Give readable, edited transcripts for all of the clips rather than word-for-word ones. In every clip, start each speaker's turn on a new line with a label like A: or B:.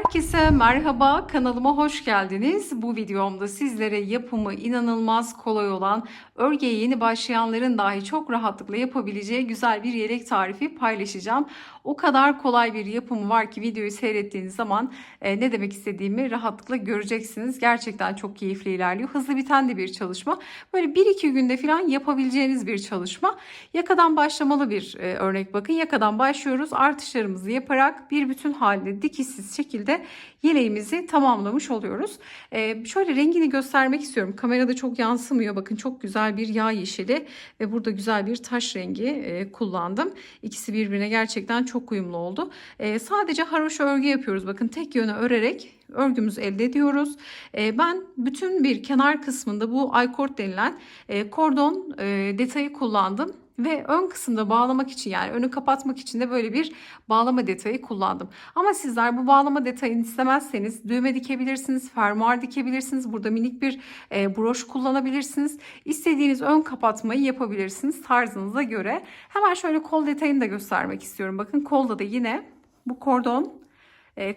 A: Herkese merhaba, kanalıma hoş geldiniz. Bu videomda sizlere yapımı inanılmaz kolay olan, örgüye yeni başlayanların dahi çok rahatlıkla yapabileceği güzel bir yelek tarifi paylaşacağım. O kadar kolay bir yapımı var ki videoyu seyrettiğiniz zaman ne demek istediğimi rahatlıkla göreceksiniz. Gerçekten çok keyifli ilerliyor. Hızlı biten de bir çalışma. Böyle 1-2 günde falan yapabileceğiniz bir çalışma. Yakadan başlamalı bir örnek bakın. Yakadan başlıyoruz. Artışlarımızı yaparak bir bütün halde dikişsiz şekilde yeleğimizi tamamlamış oluyoruz. Şöyle rengini göstermek istiyorum. Kamerada çok yansımıyor. Bakın çok güzel bir yağ yeşili ve burada güzel bir taş rengi kullandım. İkisi birbirine gerçekten çok uyumlu oldu. Sadece haroşa örgü yapıyoruz. Bakın tek yöne örerek örgümüzü elde ediyoruz. Ben bütün bir kenar kısmında bu I-cord denilen kordon detayı kullandım. Ve ön kısımda bağlamak için, yani önü kapatmak için de böyle bir bağlama detayı kullandım. Ama sizler bu bağlama detayını istemezseniz düğme dikebilirsiniz, fermuar dikebilirsiniz. Burada minik bir broş kullanabilirsiniz. İstediğiniz ön kapatmayı yapabilirsiniz tarzınıza göre. Hemen şöyle kol detayını da göstermek istiyorum. Bakın kolda da yine bu kordon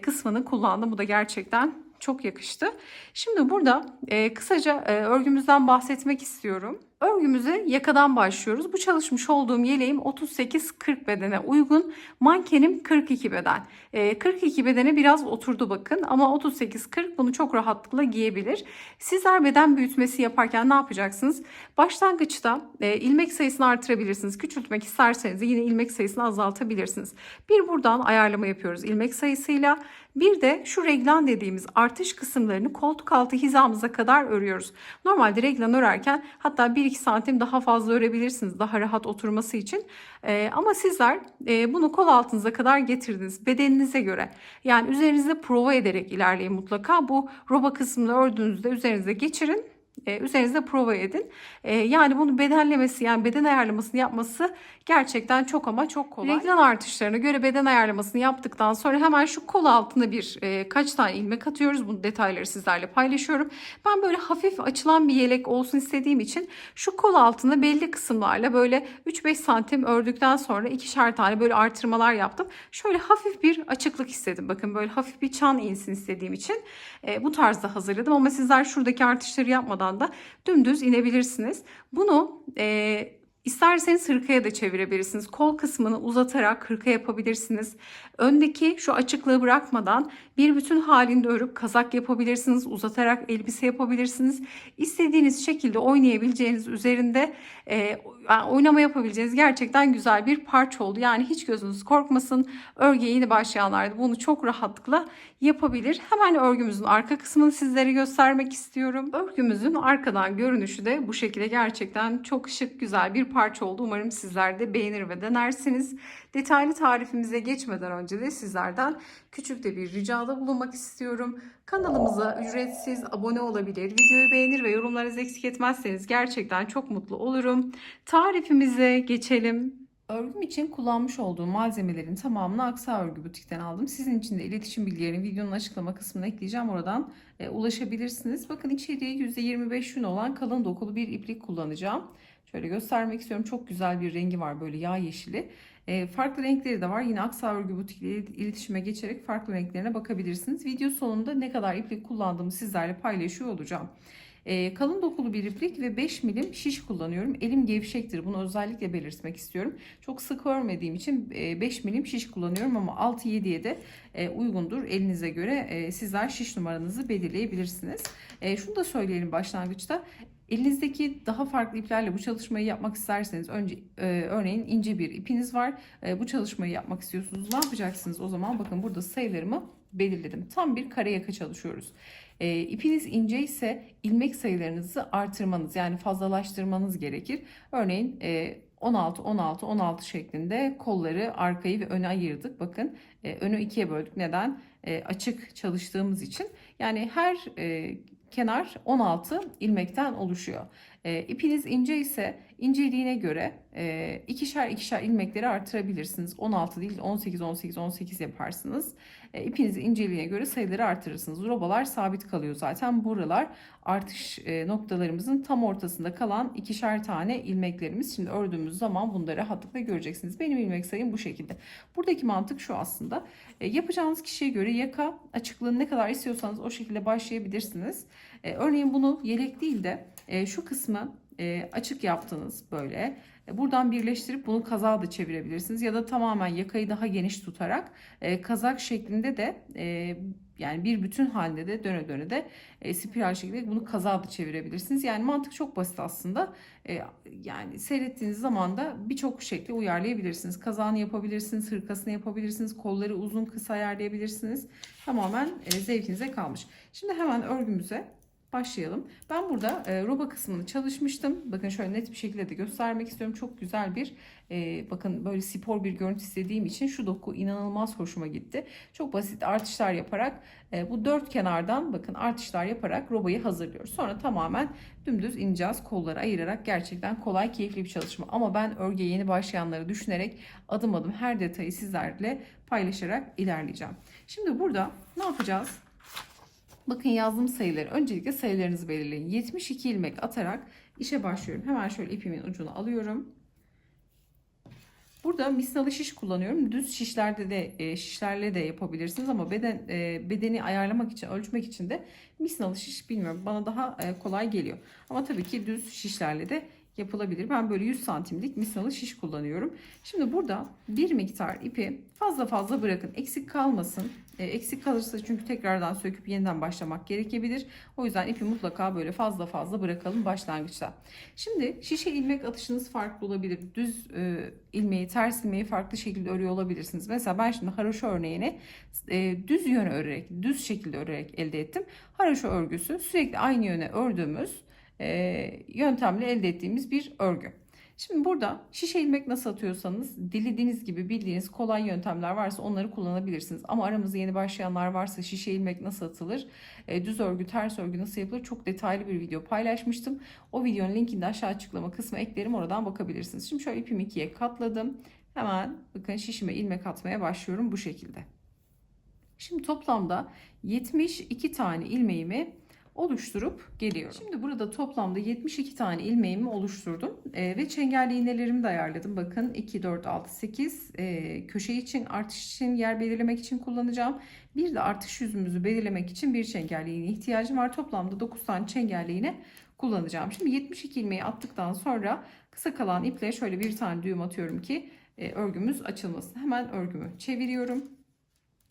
A: kısmını kullandım. Bu da gerçekten çok yakıştı. Şimdi burada kısaca örgümüzden bahsetmek istiyorum. Örgümüze yakadan başlıyoruz. Bu çalışmış olduğum yeleğim 38-40 bedene uygun. Mankenim 42 beden. 42 bedene biraz oturdu bakın ama 38-40 bunu çok rahatlıkla giyebilir. Sizler beden büyütmesi yaparken ne yapacaksınız? Başlangıçta ilmek sayısını artırabilirsiniz. Küçültmek isterseniz de yine ilmek sayısını azaltabilirsiniz. Bir buradan ayarlama yapıyoruz ilmek sayısıyla. Bir de şu reglan dediğimiz artış kısımlarını koltuk altı hizamıza kadar örüyoruz. Normalde reglan örerken hatta 1-2 santim daha fazla örebilirsiniz daha rahat oturması için. Ama sizler bunu kol altınıza kadar getirdiniz bedeninize göre. Yani üzerinizde prova ederek ilerleyin mutlaka. Bu roba kısmını ördüğünüzde üzerinize geçirin. Üzerinizde prova edin. Yani bunu bedenlemesi, yani beden ayarlamasını yapması gerçekten çok ama çok kolay. Reglan artışlarına göre beden ayarlamasını yaptıktan sonra hemen şu kol altına kaç tane ilmek atıyoruz. Bu detayları sizlerle paylaşıyorum. Ben böyle hafif açılan bir yelek olsun istediğim için şu kol altına belli kısımlarla böyle 3-5 santim ördükten sonra ikişer tane böyle artırmalar yaptım. Şöyle hafif bir açıklık istedim. Bakın böyle hafif bir çan insin istediğim için bu tarzda hazırladım. Ama sizler şuradaki artışları yapmadan da dümdüz inebilirsiniz. Bunu İsterseniz hırkaya da çevirebilirsiniz. Kol kısmını uzatarak hırka yapabilirsiniz. Öndeki şu açıklığı bırakmadan bir bütün halinde örüp kazak yapabilirsiniz. Uzatarak elbise yapabilirsiniz. İstediğiniz şekilde oynayabileceğiniz, üzerinde oynama yapabileceğiniz gerçekten güzel bir parça oldu. Yani hiç gözünüz korkmasın. Örgüye yeni başlayanlar da bunu çok rahatlıkla yapabilir. Hemen örgümüzün arka kısmını sizlere göstermek istiyorum. Örgümüzün arkadan görünüşü de bu şekilde gerçekten çok şık, güzel bir parça oldu. Umarım sizler de beğenir ve denersiniz. Detaylı tarifimize geçmeden önce de sizlerden küçük de bir ricada bulunmak istiyorum. Kanalımıza ücretsiz abone olabilir, videoyu beğenir ve yorumlarınızı eksik etmezseniz gerçekten çok mutlu olurum. Tarifimize geçelim. Örgüm için kullanmış olduğum malzemelerin tamamını Aksa Örgü Butik'ten aldım. Sizin için de iletişim bilgilerini videonun açıklama kısmına ekleyeceğim. Oradan ulaşabilirsiniz. Bakın içeriği %25 yün olan kalın dokulu bir iplik kullanacağım. Şöyle göstermek istiyorum. Çok güzel bir rengi var, böyle yağ yeşili. Farklı renkleri de var. Yine Aksa Örgü Butik ile iletişime geçerek farklı renklerine bakabilirsiniz. Video sonunda ne kadar iplik kullandığımı sizlerle paylaşıyor olacağım. Kalın dokulu bir iplik ve 5 milim şiş kullanıyorum. Elim gevşektir. Bunu özellikle belirtmek istiyorum. Çok sık örmediğim için 5 milim şiş kullanıyorum ama 6-7'ye de uygundur. Elinize göre sizler şiş numaranızı belirleyebilirsiniz. Şunu da söyleyelim başlangıçta. Elinizdeki daha farklı iplerle bu çalışmayı yapmak isterseniz örneğin ince bir ipiniz var. Bu çalışmayı yapmak istiyorsunuz. Ne yapacaksınız o zaman? Bakın burada sayılarımı belirledim. Tam bir kare yaka çalışıyoruz. İpiniz ince ise ilmek sayılarınızı artırmanız, yani fazlalaştırmanız gerekir. Örneğin 16 16 16 şeklinde kolları, arkayı ve öne ayırdık. Bakın önü ikiye böldük. Neden? Açık çalıştığımız için. Yani her kenar 16 ilmekten oluşuyor. İpiniz ince ise inceliğine göre ikişer ikişer ilmekleri artırabilirsiniz. 16 değil 18, 18, 18 yaparsınız. İpinizin inceliğine göre sayıları artırırsınız. Robalar sabit kalıyor zaten. Buralar artış noktalarımızın tam ortasında kalan ikişer tane ilmeklerimiz. Şimdi ördüğümüz zaman bunları rahatlıkla göreceksiniz. Benim ilmek sayım bu şekilde. Buradaki mantık şu aslında. Yapacağınız kişiye göre yaka açıklığını ne kadar istiyorsanız o şekilde başlayabilirsiniz. Örneğin bunu yelek değil de şu kısmı açık yaptınız böyle. Buradan birleştirip bunu kazağa da çevirebilirsiniz. Ya da tamamen yakayı daha geniş tutarak kazak şeklinde de yani bir bütün halinde de döne döne de spiral şeklinde bunu kazağa da çevirebilirsiniz. Yani mantık çok basit aslında. Yani seyrettiğiniz zaman da birçok şekli uyarlayabilirsiniz. Kazağını yapabilirsiniz, hırkasını yapabilirsiniz, kolları uzun kısa ayarlayabilirsiniz. Tamamen zevkinize kalmış. Şimdi hemen örgümüze başlayalım. Ben burada roba kısmını çalışmıştım. Bakın şöyle net bir şekilde de göstermek istiyorum. Çok güzel bir bakın böyle spor bir görüntü istediğim için şu doku inanılmaz hoşuma gitti. Çok basit artışlar yaparak bu dört kenardan bakın artışlar yaparak robayı hazırlıyoruz. Sonra tamamen dümdüz ineceğiz. Kolları ayırarak gerçekten kolay, keyifli bir çalışma. Ama ben örgüye yeni başlayanları düşünerek adım adım her detayı sizlerle paylaşarak ilerleyeceğim. Şimdi burada ne yapacağız? Bakın yazdığım sayıları. Öncelikle sayılarınızı belirleyin. 72 ilmek atarak işe başlıyorum. Hemen şöyle ipimin ucunu alıyorum. Burada misinalı şiş kullanıyorum. Düz şişlerde de şişlerle de yapabilirsiniz ama bedeni ayarlamak için, ölçmek için de misinalı şiş bilmiyorum bana daha kolay geliyor. Ama tabii ki düz şişlerle de yapılabilir. Ben böyle 100 santimlik misinalı şiş kullanıyorum. Şimdi burada bir miktar ipi fazla fazla bırakın. Eksik kalmasın. Eksik kalırsa çünkü tekrardan söküp yeniden başlamak gerekebilir. O yüzden ipi mutlaka böyle fazla fazla bırakalım başlangıçta. Şimdi şişe ilmek atışınız farklı olabilir. Düz ilmeği, ters ilmeği farklı şekilde örüyor olabilirsiniz. Mesela ben şimdi haroşa örneğini düz yöne örerek, düz şekilde örerek elde ettim. Haroşa örgüsü sürekli aynı yöne ördüğümüz yöntemle elde ettiğimiz bir örgü. Şimdi burada şişe ilmek nasıl atıyorsanız dilediğiniz gibi bildiğiniz kolay yöntemler varsa onları kullanabilirsiniz. Ama aramızda yeni başlayanlar varsa şişe ilmek nasıl atılır, düz örgü, ters örgü nasıl yapılır çok detaylı bir video paylaşmıştım. O videonun linkini de aşağı açıklama kısmına eklerim, oradan bakabilirsiniz. Şimdi şöyle ipimi ikiye katladım. Hemen bakın şişime ilmek atmaya başlıyorum bu şekilde. Şimdi toplamda 72 tane ilmeğimi oluşturup geliyorum. Şimdi burada toplamda 72 tane ilmeğimi oluşturdum ve çengelli iğnelerimi de ayarladım. Bakın 2, 4, 6, 8 köşe için, artış için, yer belirlemek için kullanacağım. Bir de artış yüzümüzü belirlemek için bir çengelli iğne ihtiyacım var. Toplamda 9 tane çengelli iğne kullanacağım. Şimdi 72 ilmeği attıktan sonra kısa kalan iple şöyle bir tane düğüm atıyorum ki örgümüz açılmasın. Hemen örgümü çeviriyorum.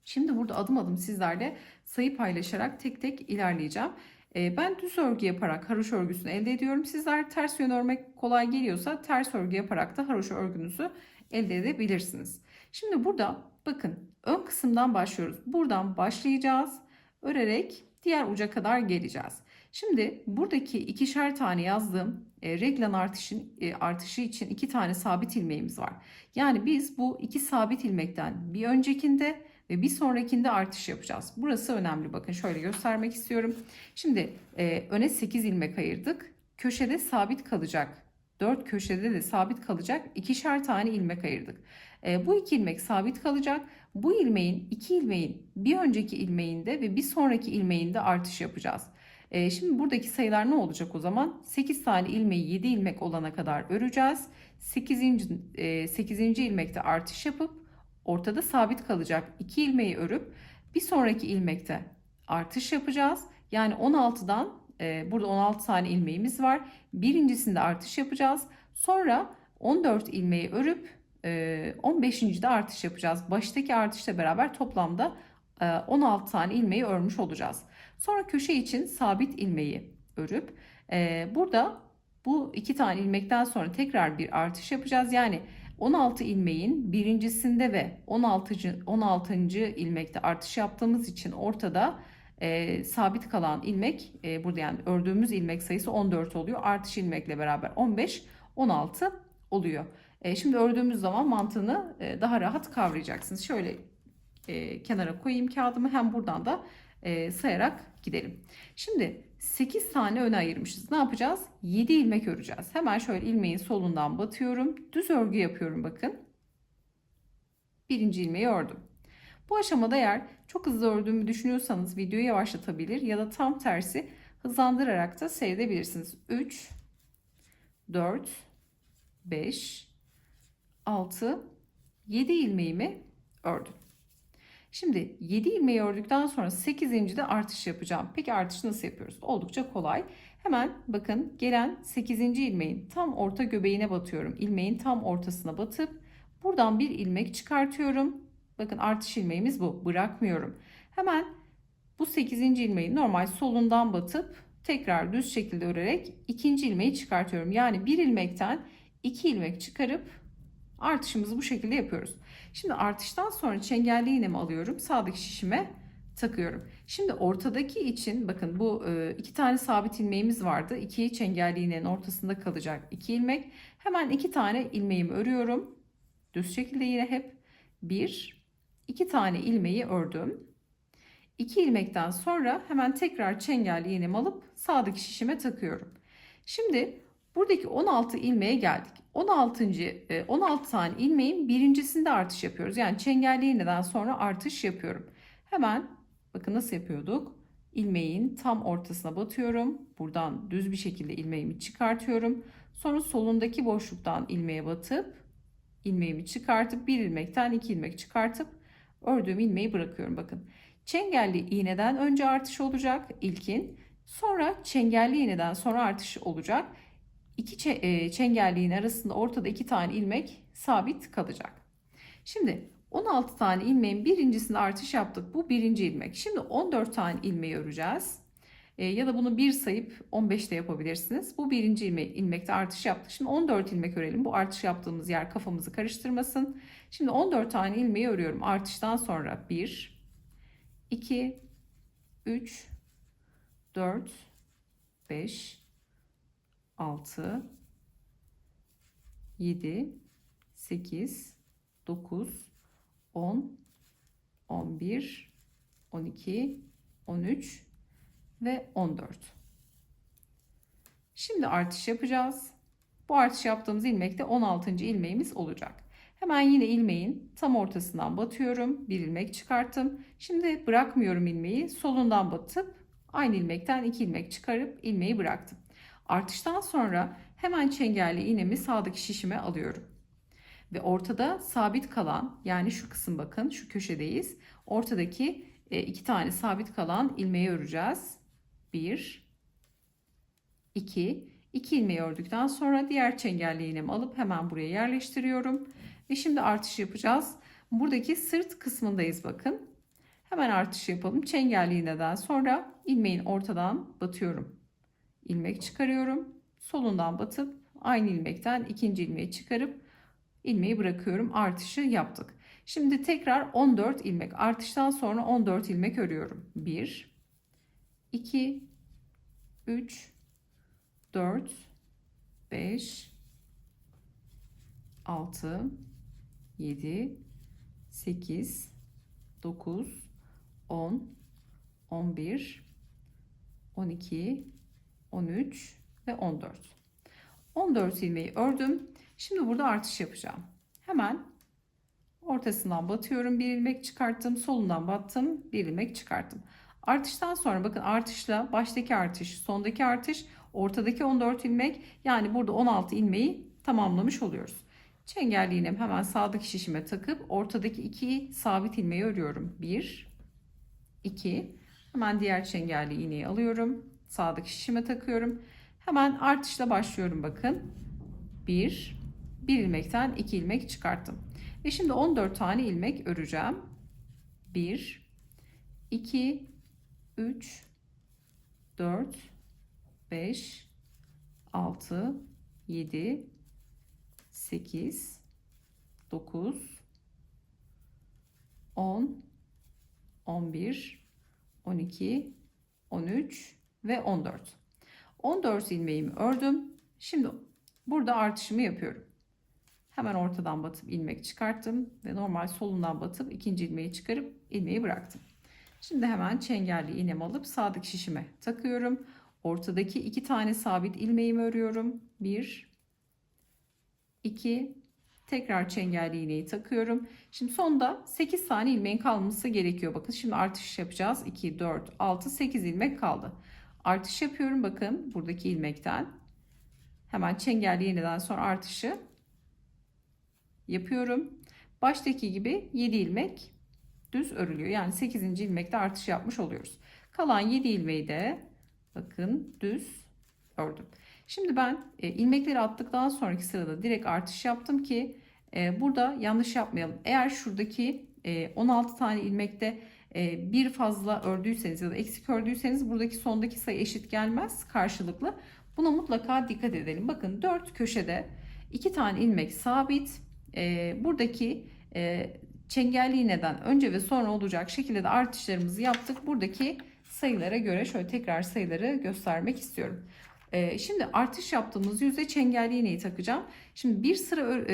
A: Şimdi burada adım adım sizlerle sayı paylaşarak tek tek ilerleyeceğim. Ben düz örgü yaparak haroşa örgüsünü elde ediyorum. Sizler ters yön örmek kolay geliyorsa ters örgü yaparak da haroşa örgünüzü elde edebilirsiniz. Şimdi burada bakın ön kısımdan başlıyoruz. Buradan başlayacağız. Örerek diğer uca kadar geleceğiz. Şimdi buradaki ikişer tane yazdığım reglan artışı için 2 tane sabit ilmeğimiz var. Yani biz bu 2 sabit ilmekten bir öncekinde ve bir sonrakinde artış yapacağız. Burası önemli. Bakın şöyle göstermek istiyorum. Şimdi öne 8 ilmek ayırdık. Köşede sabit kalacak. 4 köşede de sabit kalacak. İkişer tane ilmek ayırdık. Bu 2 ilmek sabit kalacak. Bu ilmeğin 2 ilmeğin bir önceki ilmeğinde ve bir sonraki ilmeğinde artış yapacağız. Şimdi buradaki sayılar ne olacak o zaman? 8 tane ilmeği 7 ilmek olana kadar öreceğiz. 8. ilmekte artış yapıp ortada sabit kalacak 2 ilmeği örüp bir sonraki ilmekte artış yapacağız. Yani 16'dan burada 16 tane ilmeğimiz var. Birincisinde artış yapacağız. Sonra 14 ilmeği örüp 15. de artış yapacağız. Baştaki artışla beraber toplamda 16 tane ilmeği örmüş olacağız. Sonra köşe için sabit ilmeği örüp burada bu 2 tane ilmekten sonra tekrar bir artış yapacağız. Yani 16 ilmeğin birincisinde ve 16. ilmekte artış yaptığımız için ortada sabit kalan ilmek burada yani ördüğümüz ilmek sayısı 14 oluyor. Artış ilmekle beraber 15, 16 oluyor. Şimdi ördüğümüz zaman mantığını daha rahat kavrayacaksınız. Şöyle kenara koyayım kağıdımı, hem buradan da sayarak gidelim. Şimdi 8 tane öne ayırmışız. Ne yapacağız? 7 ilmek öreceğiz. Hemen şöyle ilmeğin solundan batıyorum. Düz örgü yapıyorum bakın. Birinci ilmeği ördüm. Bu aşamada eğer çok hızlı ördüğümü düşünüyorsanız videoyu yavaşlatabilir ya da tam tersi hızlandırarak da seyredebilirsiniz. 3, 4, 5, 6, 7 ilmeğimi ördüm. Şimdi 7 ilmeği ördükten sonra 8. de artış yapacağım. Peki artışı nasıl yapıyoruz? Oldukça kolay. Hemen bakın gelen 8. ilmeğin tam orta göbeğine batıyorum. İlmeğin tam ortasına batıp buradan bir ilmek çıkartıyorum. Bakın artış ilmeğimiz bu. Bırakmıyorum. Hemen bu 8. ilmeği normal solundan batıp tekrar düz şekilde örerek ikinci ilmeği çıkartıyorum. Yani bir ilmekten 2 ilmek çıkarıp artışımızı bu şekilde yapıyoruz. Şimdi artıştan sonra çengelli iğnemi alıyorum. Sağdaki şişime takıyorum. Şimdi ortadaki için bakın bu 2 tane sabit ilmeğimiz vardı. 2 çengelli iğnenin ortasında kalacak 2 ilmek. Hemen 2 tane ilmeğimi örüyorum. Düz şekilde yine hep 1, 2 tane ilmeği ördüm. 2 ilmekten sonra hemen tekrar çengelli iğnemi alıp sağdaki şişime takıyorum. Şimdi buradaki 16 ilmeğe geldik. 16 tane ilmeğin birincisinde artış yapıyoruz. Yani çengelli iğneden sonra artış yapıyorum. Hemen bakın nasıl yapıyorduk? İlmeğin tam ortasına batıyorum. Buradan düz bir şekilde ilmeğimi çıkartıyorum. Sonra solundaki boşluktan ilmeğe batıp ilmeğimi çıkartıp bir ilmekten 2 ilmek çıkartıp ördüğüm ilmeği bırakıyorum. Bakın çengelli iğneden önce artış olacak ilkin. Sonra çengelli iğneden sonra artış olacak. İki çengelli iğne arasında ortada 2 tane ilmek sabit kalacak. Şimdi 16 tane ilmeğin birincisinde artış yaptık. Bu birinci ilmek. Şimdi 14 tane ilmeği öreceğiz. Ya da bunu 1 sayıp 15 de yapabilirsiniz. Bu birinci ilmekte artış yaptık. Şimdi 14 ilmek örelim. Bu artış yaptığımız yer kafamızı karıştırmasın. Şimdi 14 tane ilmeği örüyorum. Artıştan sonra 1, 2, 3, 4, 5, 6, 7, 8, 9, 10, 11, 12, 13 ve 14. Şimdi artış yapacağız. Bu artış yaptığımız ilmekte 16. ilmeğimiz olacak. Hemen yine ilmeğin tam ortasından batıyorum. Bir ilmek çıkarttım. Şimdi bırakmıyorum ilmeği. Solundan batıp aynı ilmekten 2 ilmek çıkarıp ilmeği bıraktım. Artıştan sonra hemen çengelli iğnemi sağdaki şişime alıyorum. Ve ortada sabit kalan, yani şu kısım, bakın şu köşedeyiz. Ortadaki 2 tane sabit kalan ilmeği öreceğiz. 1, 2, 2 ilmeği ördükten sonra diğer çengelli iğnemi alıp hemen buraya yerleştiriyorum. Ve şimdi artış yapacağız. Buradaki sırt kısmındayız bakın. Hemen artış yapalım. Çengelli iğneden sonra ilmeğin ortadan batıyorum. İlmek çıkarıyorum. Solundan batıp aynı ilmekten ikinci ilmeği çıkarıp ilmeği bırakıyorum. Artışı yaptık. Şimdi tekrar 14 ilmek. Artıştan sonra 14 ilmek örüyorum. 1, 2, 3, 4, 5, 6, 7, 8, 9, 10, 11, 12, 13 ve 14. 14 ilmeği ördüm. Şimdi burada artış yapacağım. Hemen ortasından batıyorum. Bir ilmek çıkarttım. Solundan battım. Bir ilmek çıkarttım. Artıştan sonra bakın artışla baştaki artış, sondaki artış, ortadaki 14 ilmek, yani burada 16 ilmeği tamamlamış oluyoruz. Çengelli iğnemi hemen sağdaki şişime takıp ortadaki 2 sabit ilmeği örüyorum. 1, 2. Hemen diğer çengelli iğneyi alıyorum. Sağdaki şişime takıyorum. Hemen artışla başlıyorum bakın. 1, ilmekten 2 ilmek çıkarttım. Ve şimdi 14 tane ilmek öreceğim. 1, 2, 3, 4, 5, 6, 7, 8, 9, 10, 11, 12, 13 ve 14. 14 ilmeğimi ördüm. Şimdi burada artışımı yapıyorum. Hemen ortadan batıp ilmek çıkarttım ve normal solundan batıp ikinci ilmeği çıkarıp ilmeği bıraktım. Şimdi hemen çengelli iğnemi alıp sağdaki şişime takıyorum. Ortadaki 2 tane sabit ilmeğimi örüyorum. 1, 2, tekrar çengelli iğneyi takıyorum. Şimdi sonda 8 tane ilmeğin kalması gerekiyor. Bakın şimdi artış yapacağız. 2, 4, 6, 8 ilmek kaldı. Artış yapıyorum bakın buradaki ilmekten. Hemen çengelli iğneden sonra artışı yapıyorum. Baştaki gibi 7 ilmek düz örülüyor. Yani 8. ilmekte artış yapmış oluyoruz. Kalan 7 ilmeği de bakın düz ördüm. Şimdi ben ilmekleri attıktan sonraki sırada direkt artış yaptım ki burada yanlış yapmayalım. Eğer şuradaki 16 tane ilmekte bir fazla ördüyseniz ya da eksik ördüyseniz buradaki sondaki sayı eşit gelmez karşılıklı. Buna mutlaka dikkat edelim. Bakın 4 köşede 2 tane ilmek sabit. Buradaki çengelli iğneden önce ve sonra olacak şekilde de artışlarımızı yaptık. Buradaki sayılara göre şöyle tekrar sayıları göstermek istiyorum. Şimdi artış yaptığımız yüzde çengelli iğneyi takacağım. Şimdi bir sıra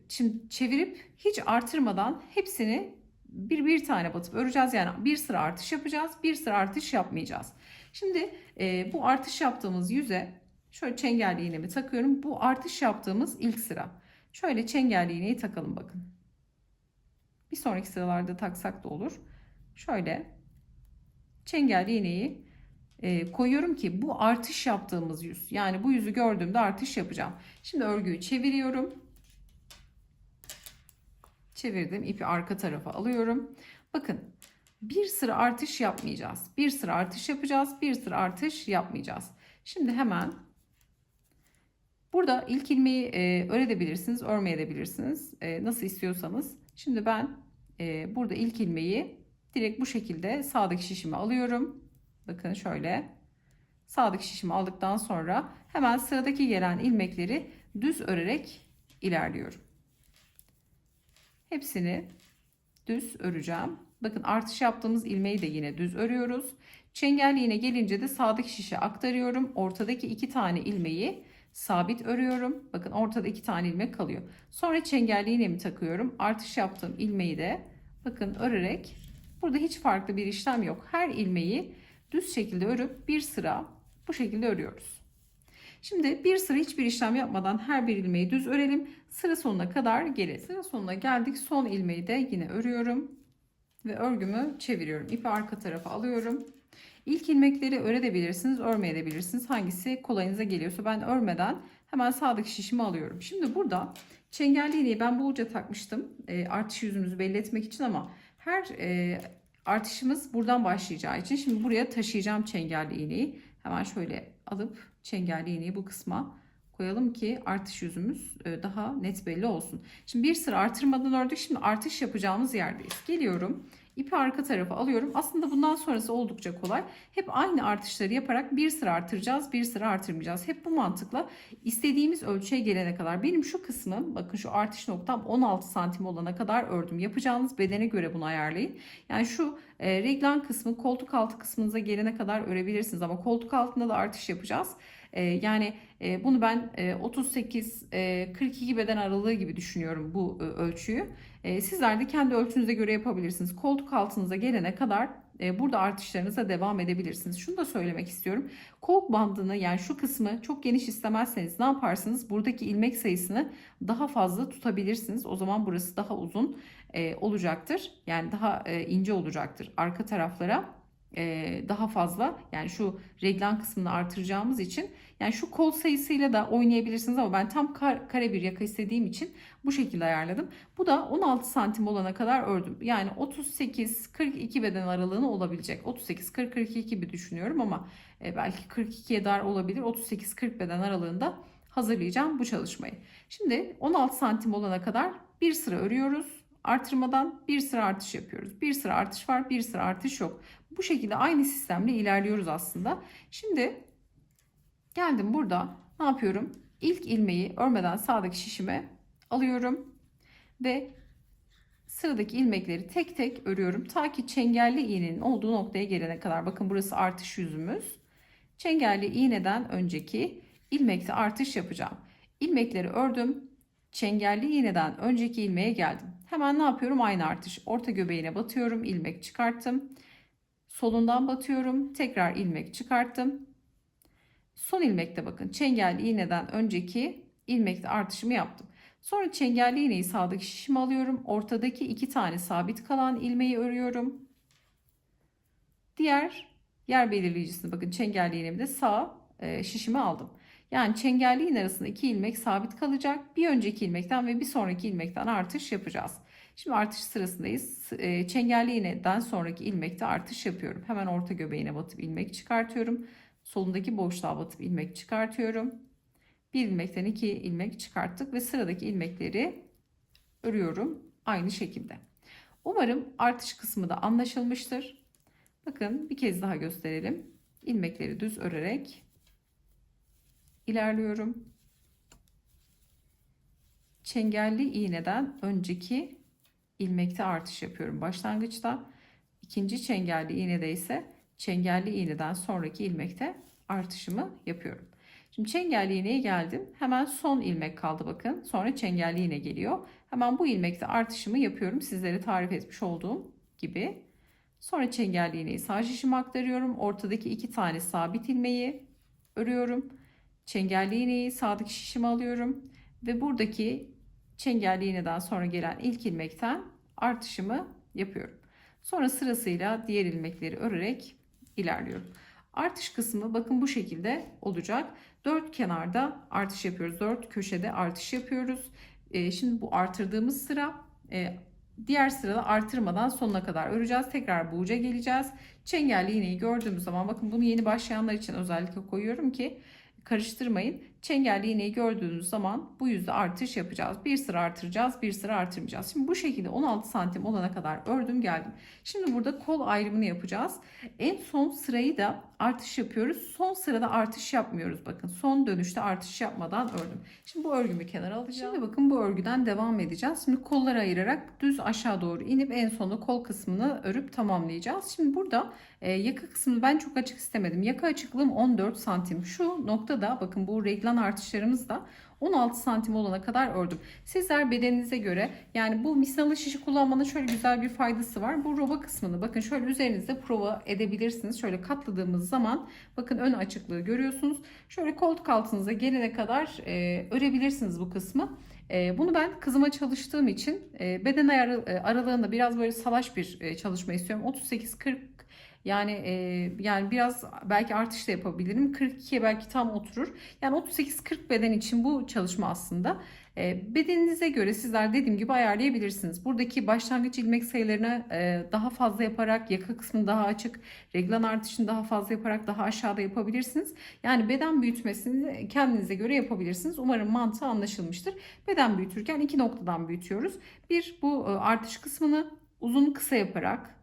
A: şimdi çevirip hiç artırmadan hepsini bir tane batıp öreceğiz. Yani bir sıra artış yapacağız, bir sıra artış yapmayacağız. Şimdi bu artış yaptığımız yüze şöyle çengelli iğnemi takıyorum. Bu artış yaptığımız ilk sıra. Şöyle çengelli iğneyi takalım bakın. Bir sonraki sıralarda taksak da olur. Şöyle çengelli iğneyi koyuyorum ki bu artış yaptığımız yüz. Yani bu yüzü gördüğümde artış yapacağım. Şimdi örgüyü çeviriyorum. Çevirdim. İpi arka tarafa alıyorum. Bakın bir sıra artış yapmayacağız. Bir sıra artış yapacağız. Bir sıra artış yapmayacağız. Şimdi hemen burada ilk ilmeği örebilirsiniz, örmeyebilirsiniz. Nasıl istiyorsanız. Şimdi ben burada ilk ilmeği direkt bu şekilde sağdaki şişime alıyorum. Bakın şöyle sağdaki şişimi aldıktan sonra hemen sıradaki gelen ilmekleri düz örerek ilerliyorum. Hepsini düz öreceğim. Bakın artış yaptığımız ilmeği de yine düz örüyoruz. Çengelli iğne gelince de sağdaki şişe aktarıyorum. Ortadaki 2 tane ilmeği sabit örüyorum. Bakın ortada 2 tane ilmek kalıyor. Sonra çengelli iğnemi takıyorum. Artış yaptığım ilmeği de bakın örerek burada hiç farklı bir işlem yok. Her ilmeği düz şekilde örüp bir sıra bu şekilde örüyoruz. Şimdi bir sıra hiçbir işlem yapmadan her bir ilmeği düz örelim. Sıra sonuna kadar geri. Sıra sonuna geldik. Son ilmeği de yine örüyorum ve örgümü çeviriyorum. İpi arka tarafa alıyorum. İlk ilmekleri örebilirsiniz, örmeyebilirsiniz. Hangisi kolayınıza geliyorsa ben örmeden hemen sağdaki şişimi alıyorum. Şimdi burada çengelli iğneyi ben bu uca takmıştım. Artış yüzümüzü belli etmek için ama her artışımız buradan başlayacağı için şimdi buraya taşıyacağım çengelli iğneyi. Hemen şöyle alıp çengelli iğneyi bu kısma koyalım ki artış yüzümüz daha net belli olsun. Şimdi bir sıra artırmadan ördük. Şimdi artış yapacağımız yerdeyiz. Geliyorum. İpi arka tarafa alıyorum. Aslında bundan sonrası oldukça kolay. Hep aynı artışları yaparak bir sıra artıracağız, bir sıra artırmayacağız. Hep bu mantıkla istediğimiz ölçüye gelene kadar. Benim şu kısmım, bakın şu artış noktam 16 santim olana kadar ördüm. Yapacağınız bedene göre bunu ayarlayın. Yani şu reglan kısmı koltuk altı kısmınıza gelene kadar örebilirsiniz. Ama koltuk altında da artış yapacağız. Yani bunu ben 38-42 beden aralığı gibi düşünüyorum bu ölçüyü. Sizler de kendi ölçünüze göre yapabilirsiniz. Koltuk altınıza gelene kadar burada artışlarınıza devam edebilirsiniz. Şunu da söylemek istiyorum. Kol bandını yani şu kısmı çok geniş istemezseniz ne yaparsınız? Buradaki ilmek sayısını daha fazla tutabilirsiniz. O zaman burası daha uzun olacaktır. Yani daha ince olacaktır. Arka taraflara daha fazla yani şu reglan kısmını artıracağımız için yani şu kol sayısıyla da oynayabilirsiniz ama ben tam kare bir yaka istediğim için bu şekilde ayarladım. Bu da 16 santim olana kadar ördüm. Yani 38-42 beden aralığını olabilecek. 38-40-42 gibi düşünüyorum ama belki 42'ye dar olabilir. 38-40 beden aralığında hazırlayacağım bu çalışmayı. Şimdi 16 santim olana kadar bir sıra örüyoruz. Artırmadan bir sıra artış yapıyoruz. Bir sıra artış var, bir sıra artış yok. Bu şekilde aynı sistemle ilerliyoruz aslında. Şimdi geldim burada ne yapıyorum? İlk ilmeği örmeden sağdaki şişime alıyorum ve sıradaki ilmekleri tek tek örüyorum. Ta ki çengelli iğnenin olduğu noktaya gelene kadar. Bakın burası artış yüzümüz. Çengelli iğneden önceki ilmekte artış yapacağım. İlmekleri ördüm. Çengelli iğneden önceki ilmeğe geldim. Hemen ne yapıyorum? Aynı artış. Orta göbeğine batıyorum. İlmek çıkarttım. Solundan batıyorum. Tekrar ilmek çıkarttım. Son ilmekte bakın çengelli iğneden önceki ilmekte artışımı yaptım. Sonra çengelli iğneyi sağdaki şişime alıyorum. Ortadaki 2 tane sabit kalan ilmeği örüyorum. Diğer yer belirleyicisini bakın çengelli iğnemi de sağ şişime aldım. Yani çengelli iğne arasında 2 ilmek sabit kalacak. Bir önceki ilmekten ve bir sonraki ilmekten artış yapacağız. Şimdi artış sırasındayız. Çengelli iğneden sonraki ilmekte artış yapıyorum. Hemen orta göbeğine batıp ilmek çıkartıyorum. Solundaki boşluğa batıp ilmek çıkartıyorum. Bir ilmekten 2 ilmek çıkarttık ve sıradaki ilmekleri örüyorum aynı şekilde. Umarım artış kısmı da anlaşılmıştır. Bakın bir kez daha gösterelim. İlmekleri düz örerek ilerliyorum. Çengelli iğneden önceki ilmekte artış yapıyorum başlangıçta. İkinci çengelli iğnede ise çengelli iğneden sonraki ilmekte artışımı yapıyorum. Şimdi çengelli iğneye geldim. Hemen son ilmek kaldı bakın. Sonra çengelli iğne geliyor. Hemen bu ilmekte artışımı yapıyorum. Sizlere tarif etmiş olduğum gibi. Sonra çengelli iğneyi sağ şişime aktarıyorum. Ortadaki 2 tane sabit ilmeği örüyorum. Çengelli iğneyi sağdaki şişime alıyorum. Ve buradaki çengelli iğneden sonra gelen ilk ilmekten artışımı yapıyorum. Sonra sırasıyla diğer ilmekleri örerek ilerliyorum. Artış kısmı bakın bu şekilde olacak. 4 kenarda artış yapıyoruz. 4 köşede artış yapıyoruz. Şimdi bu artırdığımız sıra diğer sırada artırmadan sonuna kadar öreceğiz. Tekrar bu uca geleceğiz. Çengelli iğneyi gördüğümüz zaman bakın bunu yeni başlayanlar için özellikle koyuyorum ki karıştırmayın. Çengelli iğneyi gördüğünüz zaman bu yüzde artış yapacağız. Bir sıra artıracağız, bir sıra artırmayacağız. Şimdi bu şekilde 16 santim olana kadar ördüm geldim. Şimdi burada kol ayrımını yapacağız. En son sırayı da artış yapıyoruz. Son sırada artış yapmıyoruz. Bakın son dönüşte artış yapmadan ördüm. Şimdi bu örgümü kenara alacağım. Şimdi bakın bu örgüden devam edeceğiz. Şimdi kolları ayırarak düz aşağı doğru inip en sonunda kol kısmını örüp tamamlayacağız. Şimdi burada yaka kısmını ben çok açık istemedim. Yaka açıklığım 14 santim. Şu noktada bakın bu reglan artışlarımız da 16 santim olana kadar ördüm. Sizler bedeninize göre yani bu misinalı şişi kullanmanın şöyle güzel bir faydası var. Bu roba kısmını bakın şöyle üzerinizde prova edebilirsiniz. Şöyle katladığımız zaman bakın ön açıklığı görüyorsunuz. Şöyle koltuk altınıza gelene kadar örebilirsiniz bu kısmı. Bunu ben kızıma çalıştığım için beden aralığında biraz böyle salaş bir çalışma istiyorum. 38-40 yani biraz belki artış da yapabilirim. 42'ye belki tam oturur. Yani 38-40 beden için bu çalışma aslında. Bedeninize göre sizler dediğim gibi ayarlayabilirsiniz. Buradaki başlangıç ilmek sayılarını daha fazla yaparak, yaka kısmını daha açık, reglan artışını daha fazla yaparak daha aşağıda yapabilirsiniz. Yani beden büyütmesini kendinize göre yapabilirsiniz. Umarım mantığı anlaşılmıştır. Beden büyütürken 2 noktadan büyütüyoruz. Bir, bu artış kısmını uzun kısa yaparak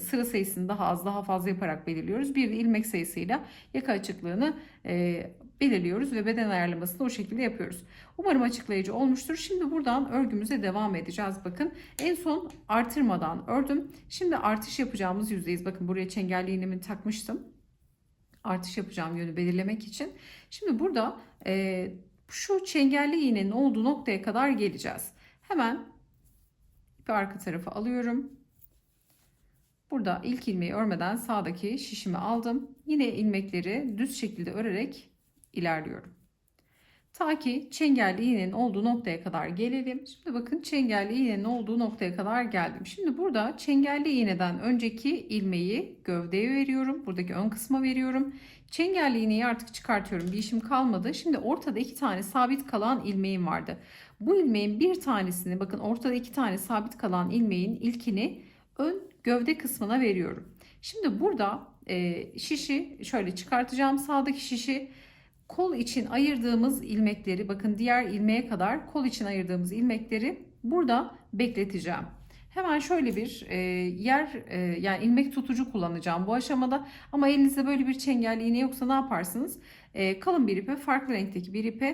A: sıra sayısını daha az daha fazla yaparak belirliyoruz. Bir de ilmek sayısıyla yaka açıklığını belirliyoruz ve beden ayarlamasını o şekilde yapıyoruz. Umarım açıklayıcı olmuştur. Şimdi buradan örgümüze devam edeceğiz. Bakın en son artırmadan ördüm. Şimdi artış yapacağımız yüzdeyiz. Bakın buraya çengelli iğnemi takmıştım. Artış yapacağım yönü belirlemek için. Şimdi burada şu çengelli iğnenin olduğu noktaya kadar geleceğiz. Hemen ipi arka tarafa alıyorum. Burada ilk ilmeği örmeden sağdaki şişimi aldım. Yine ilmekleri düz şekilde örerek ilerliyorum. Ta ki çengelli iğnenin olduğu noktaya kadar gelelim. Şimdi bakın çengelli iğnenin olduğu noktaya kadar geldim. Şimdi burada çengelli iğneden önceki ilmeği gövdeye veriyorum. Buradaki ön kısma veriyorum. Çengelli iğneyi artık çıkartıyorum. Bir işim kalmadı. Şimdi ortada 2 tane sabit kalan ilmeğim vardı. Bu ilmeğin bir tanesini bakın ortada 2 tane sabit kalan ilmeğin ilkini ön gövde kısmına veriyorum. Şimdi burada şişi şöyle çıkartacağım. Sağdaki şişi kol için ayırdığımız ilmekleri bakın diğer ilmeğe kadar kol için ayırdığımız ilmekleri burada bekleteceğim. Hemen şöyle bir yer yani ilmek tutucu kullanacağım bu aşamada. Ama elinizde böyle bir çengelli iğne yoksa ne yaparsınız? Kalın bir ipe farklı renkteki bir ipe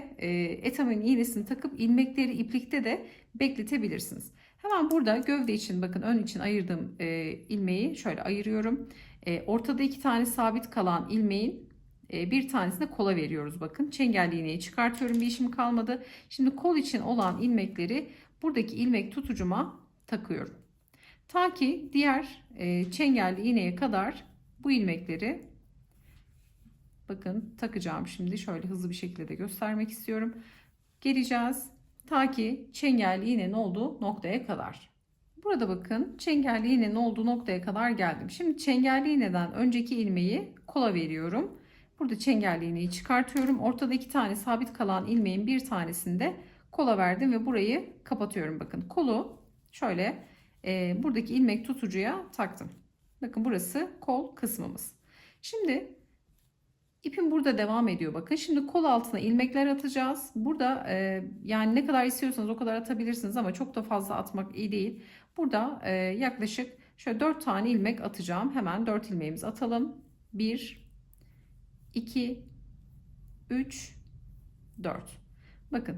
A: etamin iğnesini takıp ilmekleri iplikte de bekletebilirsiniz. Hemen burada gövde için bakın ön için ayırdığım ilmeği şöyle ayırıyorum. Ortada 2 tane sabit kalan ilmeğin bir tanesini kola veriyoruz bakın. Çengelli iğneyi çıkartıyorum bir işim kalmadı. Şimdi kol için olan ilmekleri buradaki ilmek tutucuma takıyorum. Ta ki diğer çengelli iğneye kadar Bu ilmekleri bakın takacağım şimdi. Şöyle hızlı bir şekilde de göstermek istiyorum. Geleceğiz ta ki çengelli iğnenin olduğu noktaya kadar. Burada bakın çengelli iğnenin olduğu noktaya kadar geldim. Şimdi çengelli iğneden önceki ilmeği kola veriyorum. Burada çengelli iğneyi çıkartıyorum. Ortada 2 tane sabit kalan ilmeğin bir tanesini de kola verdim ve burayı kapatıyorum. Bakın kolu şöyle buradaki ilmek tutucuya taktım. Bakın burası kol kısmımız. Şimdi İpim burada devam ediyor bakın. Şimdi kol altına ilmekler atacağız. Burada yani ne kadar istiyorsanız o kadar atabilirsiniz ama çok da fazla atmak iyi değil. Burada yaklaşık şöyle 4 tane ilmek atacağım. Hemen 4 ilmeğimizi atalım. 1, 2, 3, 4. Bakın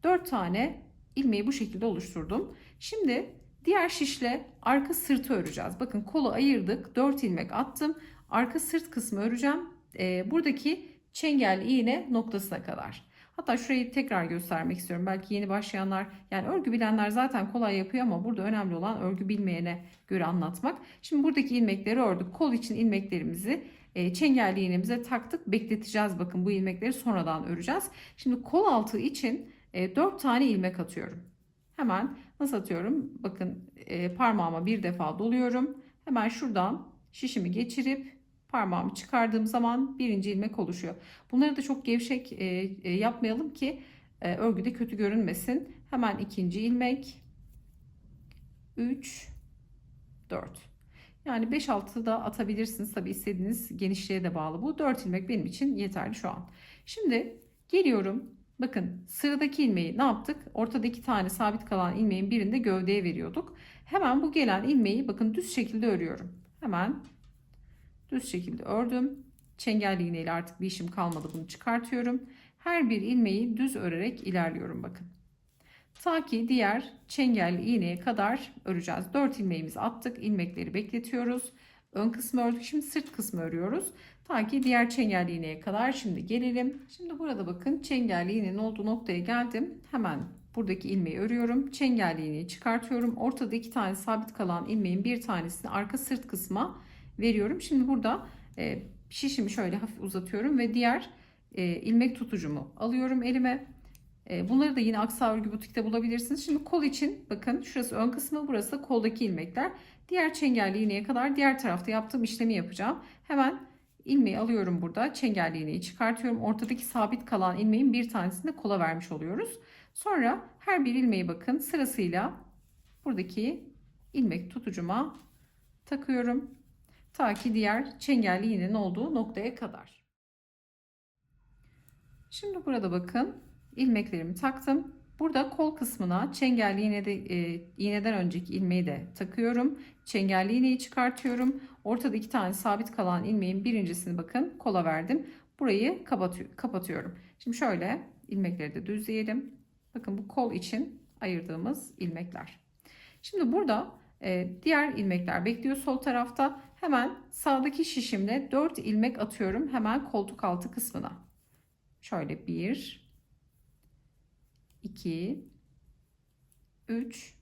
A: 4 tane ilmeği bu şekilde oluşturdum. Şimdi diğer şişle arka sırtı öreceğiz. Bakın kolu ayırdık. 4 ilmek attım. Arka sırt kısmı öreceğim. Buradaki çengelli iğne noktasına kadar. Hatta şurayı tekrar göstermek istiyorum. Belki yeni başlayanlar, yani örgü bilenler zaten kolay yapıyor ama burada önemli olan örgü bilmeyene göre anlatmak. Şimdi buradaki ilmekleri ördük. Kol için ilmeklerimizi çengelli iğnemize taktık. Bekleteceğiz. Bakın bu ilmekleri sonradan öreceğiz. Şimdi kol altı için 4 tane ilmek atıyorum. Hemen nasıl atıyorum? Bakın parmağıma bir defa doluyorum. Hemen şuradan şişimi geçirip parmağımı çıkardığım zaman birinci ilmek oluşuyor. Bunları da çok gevşek yapmayalım ki örgüde kötü görünmesin. Hemen ikinci ilmek, 3, 4. Yani 5-6 da atabilirsiniz. Tabi istediğiniz genişliğe de bağlı bu. 4 ilmek benim için yeterli şu an. Şimdi geliyorum. Bakın sıradaki ilmeği ne yaptık? Ortada 2 tane sabit kalan ilmeğin birinde gövdeye veriyorduk. Hemen bu gelen ilmeği bakın düz şekilde örüyorum. Hemen düz şekilde ördüm. Çengelli iğneyle artık bir işim kalmadı. Bunu çıkartıyorum. Her bir ilmeği düz örerek ilerliyorum bakın. Ta ki diğer çengelli iğneye kadar öreceğiz. 4 ilmeğimizi attık. İlmekleri bekletiyoruz. Ön kısmı ördük. Şimdi sırt kısmı örüyoruz. Ta ki diğer çengelli iğneye kadar şimdi gelelim. Şimdi burada bakın çengelli iğnenin olduğu noktaya geldim. Hemen buradaki ilmeği örüyorum. Çengelli iğneyi çıkartıyorum. Ortada 2 tane sabit kalan ilmeğin bir tanesini arka sırt kısma veriyorum. Şimdi burada şişimi şöyle hafif uzatıyorum ve diğer ilmek tutucumu alıyorum elime. Bunları da yine Aksa Örgü Butik'te bulabilirsiniz. Şimdi kol için bakın şurası ön kısmı, burası da koldaki ilmekler. Diğer çengelli iğneye kadar diğer tarafta yaptığım işlemi yapacağım. Hemen ilmeği alıyorum burada. Çengelli iğneyi çıkartıyorum. Ortadaki sabit kalan ilmeğin bir tanesini de kola vermiş oluyoruz. Sonra her bir ilmeği bakın sırasıyla buradaki ilmek tutucuma takıyorum. Ta ki diğer çengelli iğnenin olduğu noktaya kadar. Şimdi burada bakın ilmeklerimi taktım. Burada kol kısmına çengelli iğneden önceki ilmeği de takıyorum. Çengelli iğneyi çıkartıyorum. Ortada 2 tane sabit kalan ilmeğin birincisini bakın kola verdim. Burayı kapatıyorum. Şimdi şöyle ilmekleri de düzleyelim. Bakın bu kol için ayırdığımız ilmekler. Şimdi burada diğer ilmekler bekliyor sol tarafta. Hemen sağdaki şişimle 4 ilmek atıyorum hemen koltuk altı kısmına. Şöyle 1, 2, 3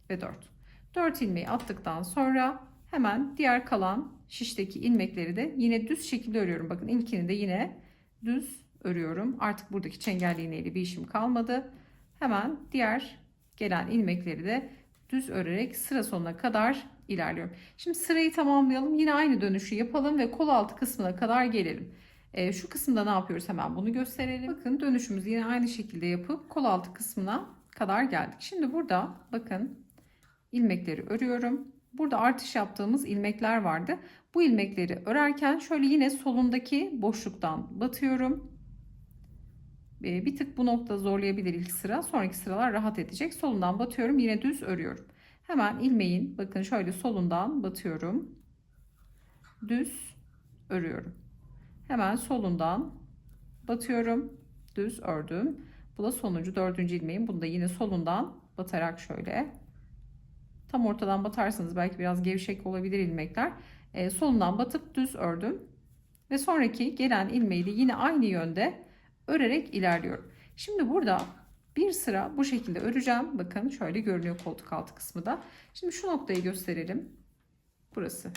A: ve 4. 4 ilmeği attıktan sonra hemen diğer kalan şişteki ilmekleri de yine düz şekilde örüyorum. Bakın ilkini de yine düz örüyorum. Artık buradaki çengelli iğneyle bir işim kalmadı. Hemen diğer gelen ilmekleri de düz örerek sıra sonuna kadar ilerliyorum. Şimdi sırayı tamamlayalım. Yine aynı dönüşü yapalım ve kol altı kısmına kadar gelelim. Şu kısımda ne yapıyoruz hemen bunu gösterelim. Bakın dönüşümüzü yine aynı şekilde yapıp kol altı kısmına kadar geldik. Şimdi burada bakın ilmekleri örüyorum. Burada artış yaptığımız ilmekler vardı. Bu ilmekleri örerken şöyle yine solundaki boşluktan batıyorum. Bir tık bu nokta zorlayabilir ilk sıra. Sonraki sıralar rahat edecek. Solundan batıyorum. Yine düz örüyorum. Hemen ilmeğin bakın şöyle solundan batıyorum. Düz örüyorum. Hemen solundan batıyorum. Düz ördüm. Bu da sonuncu 4. ilmeğim. Bunu da yine solundan batarak şöyle. Tam ortadan batarsanız belki biraz gevşek olabilir ilmekler. Solundan batıp düz ördüm. Ve sonraki gelen ilmeği de yine aynı yönde örerek ilerliyorum. Şimdi burada bir sıra bu şekilde öreceğim. Bakın şöyle görünüyor koltuk altı kısmı da. Şimdi şu noktayı gösterelim. Burası.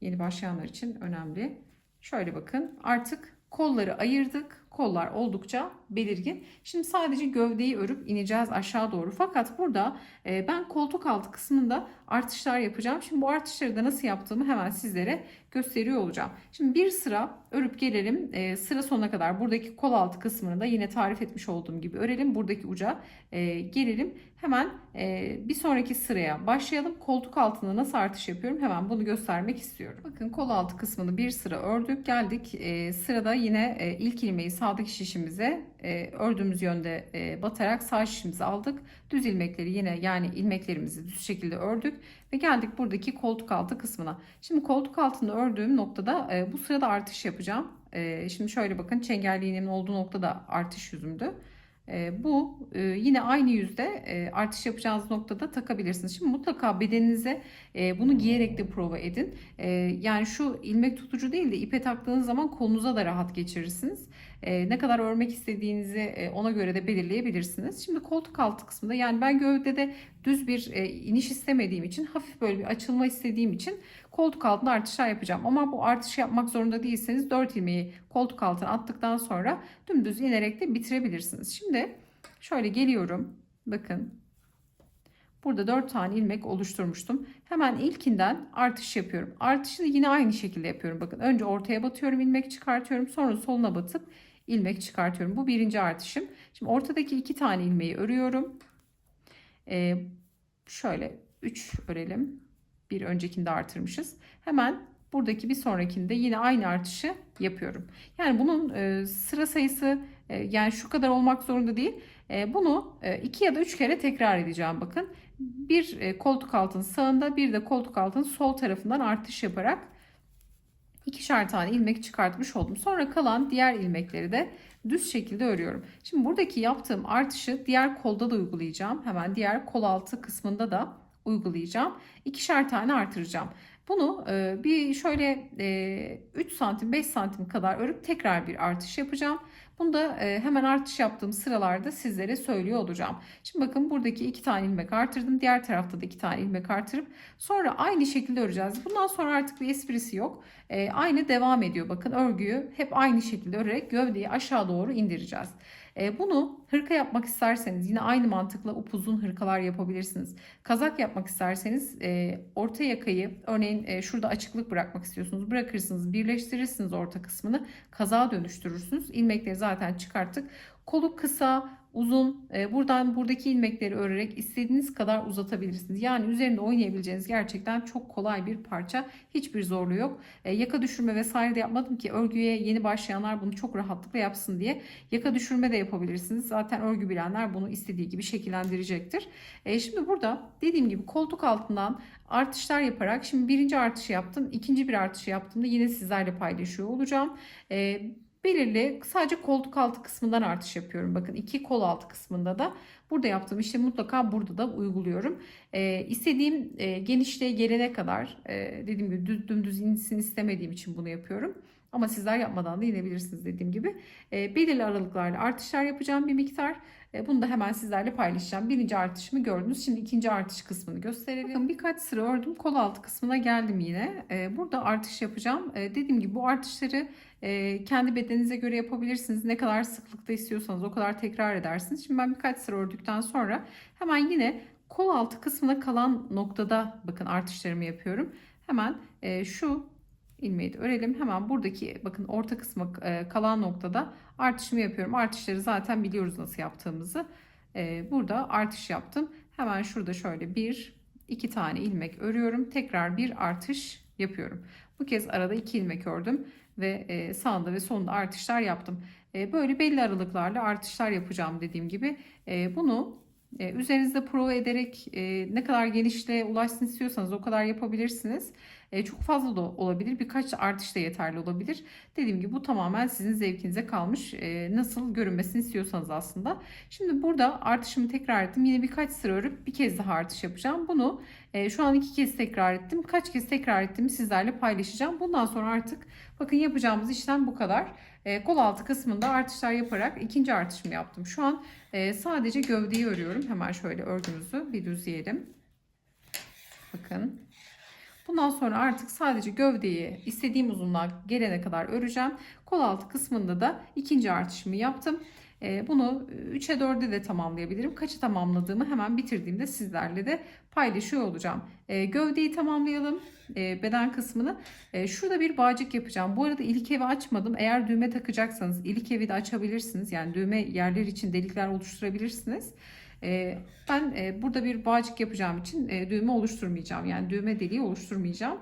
A: Yeni başlayanlar için önemli. Şöyle bakın, artık kolları ayırdık. Kollar oldukça belirgin. Şimdi sadece gövdeyi örüp ineceğiz aşağı doğru. Fakat burada ben koltuk altı kısmında artışlar yapacağım. Şimdi bu artışları da nasıl yaptığımı hemen sizlere gösteriyor olacağım. Şimdi bir sıra örüp gelelim. Sıra sonuna kadar buradaki kol altı kısmını da yine tarif etmiş olduğum gibi örelim. Buradaki uca gelelim. Hemen bir sonraki sıraya başlayalım. Koltuk altında nasıl artış yapıyorum hemen bunu göstermek istiyorum. Bakın, kol altı kısmını bir sıra ördük geldik. Sırada yine ilk ilmeği sağdaki şişimize ördüğümüz yönde batarak sağ şişimizi aldık. Düz ilmekleri yine, yani ilmeklerimizi düz şekilde ördük ve geldik buradaki koltuk altı kısmına. Şimdi koltuk altında ördüğüm noktada bu sırada artış yapacağım. Şimdi şöyle bakın, çengelli iğnemin olduğu noktada artış yüzümdü. Bu yine aynı yüzde artış yapacağınız noktada takabilirsiniz. Şimdi mutlaka bedeninize bunu giyerek de prova edin. Yani şu ilmek tutucu değil de ipe taktığınız zaman kolunuza da rahat geçirirsiniz. Ne kadar örmek istediğinizi ona göre de belirleyebilirsiniz. Şimdi koltuk altı kısmında, yani ben gövdede düz bir iniş istemediğim için, hafif böyle bir açılma istediğim için koltuk altında artışlar yapacağım. Ama bu artışı yapmak zorunda değilseniz 4 ilmeği koltuk altına attıktan sonra dümdüz inerek de bitirebilirsiniz. Şimdi şöyle geliyorum. Bakın, burada 4 tane ilmek oluşturmuştum. Hemen ilkinden artış yapıyorum. Artışı da yine aynı şekilde yapıyorum. Bakın, önce ortaya batıyorum, ilmek çıkartıyorum. Sonra soluna batıp ilmek çıkartıyorum. Bu birinci artışım. Şimdi ortadaki 2 tane ilmeği örüyorum. Şöyle 3 örelim. Bir öncekinde artırmışız. Hemen buradaki bir sonrakinde yine aynı artışı yapıyorum. Yani bunun sıra sayısı yani şu kadar olmak zorunda değil. Bunu 2 ya da 3 kere tekrar edeceğim. Bakın, bir koltuk altının sağında, bir de koltuk altının sol tarafından artış yaparak ikişer tane ilmek çıkartmış oldum. Sonra kalan diğer ilmekleri de düz şekilde örüyorum. Şimdi buradaki yaptığım artışı diğer kolda da uygulayacağım. Hemen diğer kol altı kısmında da uygulayacağım. İkişer tane artıracağım. Bunu bir şöyle 3 santim 5 santim kadar örüp tekrar bir artış yapacağım. Bunu da hemen artış yaptığım sıralarda sizlere söylüyor olacağım. Şimdi bakın, buradaki 2 tane ilmek artırdım. Diğer tarafta da 2 tane ilmek artırıp sonra aynı şekilde öreceğiz. Bundan sonra artık bir esprisi yok. Aynı devam ediyor. Bakın, örgüyü hep aynı şekilde örerek gövdeyi aşağı doğru indireceğiz. Bunu hırka yapmak isterseniz yine aynı mantıkla upuzun hırkalar yapabilirsiniz. Kazak yapmak isterseniz orta yakayı, örneğin şurada açıklık bırakmak istiyorsunuz. Bırakırsınız, birleştirirsiniz orta kısmını, kazağa dönüştürürsünüz. İlmekleri zaten çıkarttık. Kolu kısa, uzun, buradan buradaki ilmekleri örerek istediğiniz kadar uzatabilirsiniz. Yani üzerinde oynayabileceğiniz gerçekten çok kolay bir parça. Hiçbir zorluğu yok. Yaka düşürme vesaire de yapmadım ki örgüye yeni başlayanlar bunu çok rahatlıkla yapsın diye. Yaka düşürme de yapabilirsiniz. Zaten örgü bilenler bunu istediği gibi şekillendirecektir. Şimdi burada dediğim gibi koltuk altından artışlar yaparak, şimdi birinci artışı yaptım. İkinci bir artışı yaptığımda yine sizlerle paylaşıyor olacağım. Belirli sadece koltuk altı kısmından artış yapıyorum. Bakın, iki kol altı kısmında da burada yaptığım işte mutlaka burada da uyguluyorum. İstediğim genişliğe gelene kadar dediğim gibi dümdüz insin istemediğim için bunu yapıyorum. Ama sizler yapmadan da inebilirsiniz dediğim gibi. Belirli aralıklarla artışlar yapacağım bir miktar. Bunu da hemen sizlerle paylaşacağım. Birinci artışımı gördünüz. Şimdi ikinci artış kısmını gösterelim. Bakın, birkaç sıra ördüm. Kol altı kısmına geldim yine. Burada artış yapacağım. Dediğim gibi bu artışları kendi bedeninize göre yapabilirsiniz. Ne kadar sıklıkta istiyorsanız o kadar tekrar edersiniz. Şimdi ben birkaç sıra ördükten sonra hemen yine kol altı kısmına kalan noktada bakın artışlarımı yapıyorum. Hemen şu ilmeği de örelim. Hemen buradaki bakın orta kısmı kalan noktada artışımı yapıyorum. Artışları zaten biliyoruz nasıl yaptığımızı. Burada artış yaptım. Hemen şurada şöyle bir iki tane ilmek örüyorum. Tekrar bir artış yapıyorum. Bu kez arada 2 ilmek ördüm ve sağında ve solunda artışlar yaptım. Böyle belli aralıklarla artışlar yapacağım dediğim gibi. Bunu üzerinizde prova ederek ne kadar genişliğe ulaşsın istiyorsanız o kadar yapabilirsiniz. Çok fazla da olabilir. Birkaç artış da yeterli olabilir. Dediğim gibi bu tamamen sizin zevkinize kalmış. Nasıl görünmesini istiyorsanız aslında. Şimdi burada artışımı tekrar ettim. Yine birkaç sıra örüp bir kez daha artış yapacağım. Bunu şu an 2 kez tekrar ettim. Kaç kez tekrar ettiğimi sizlerle paylaşacağım. Bundan sonra artık bakın yapacağımız işlem bu kadar. Kol altı kısmında artışlar yaparak ikinci artışımı yaptım. Şu an sadece gövdeyi örüyorum. Hemen şöyle örgümüzü bir düzleyelim. Bakın. Bundan sonra artık sadece gövdeyi istediğim uzunluğa gelene kadar öreceğim. Kol altı kısmında da ikinci artışımı yaptım. Bunu 3'e 4'e de tamamlayabilirim. Kaçı tamamladığımı hemen bitirdiğimde sizlerle de paylaşıyor olacağım. Gövdeyi tamamlayalım. Beden kısmını. Şurada bir bağcık yapacağım. Bu arada ilik evi açmadım. Eğer düğme takacaksanız ilik evi de açabilirsiniz. Yani düğme yerler için delikler oluşturabilirsiniz. Ben burada bir bağcık yapacağım için düğme oluşturmayacağım. Yani düğme deliği oluşturmayacağım.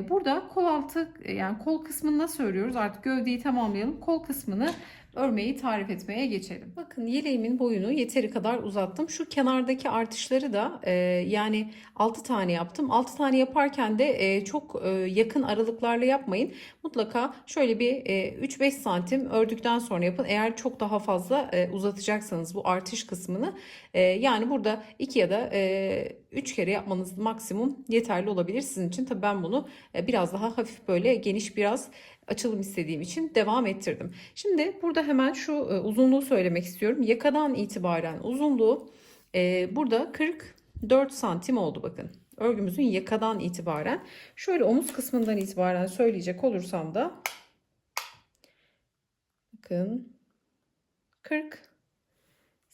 A: Burada kol altı yani kol kısmını nasıl örüyoruz? Artık gövdeyi tamamlayalım. Kol kısmını örmeyi tarif etmeye geçelim. Bakın yeleğimin boyunu yeteri kadar uzattım. Şu kenardaki artışları da yani 6 tane yaptım. 6 tane yaparken de çok yakın aralıklarla yapmayın. Mutlaka şöyle bir 3-5 santim ördükten sonra yapın. Eğer çok daha fazla uzatacaksanız bu artış kısmını yani burada 2 ya da 3 kere yapmanız maksimum yeterli olabilir sizin için. Tabii ben bunu biraz daha hafif böyle geniş biraz açılım istediğim için devam ettirdim. Şimdi burada hemen şu uzunluğu söylemek istiyorum. Yakadan itibaren uzunluğu burada 44 santim oldu bakın. Örgümüzün yakadan itibaren şöyle omuz kısmından itibaren söyleyecek olursam da bakın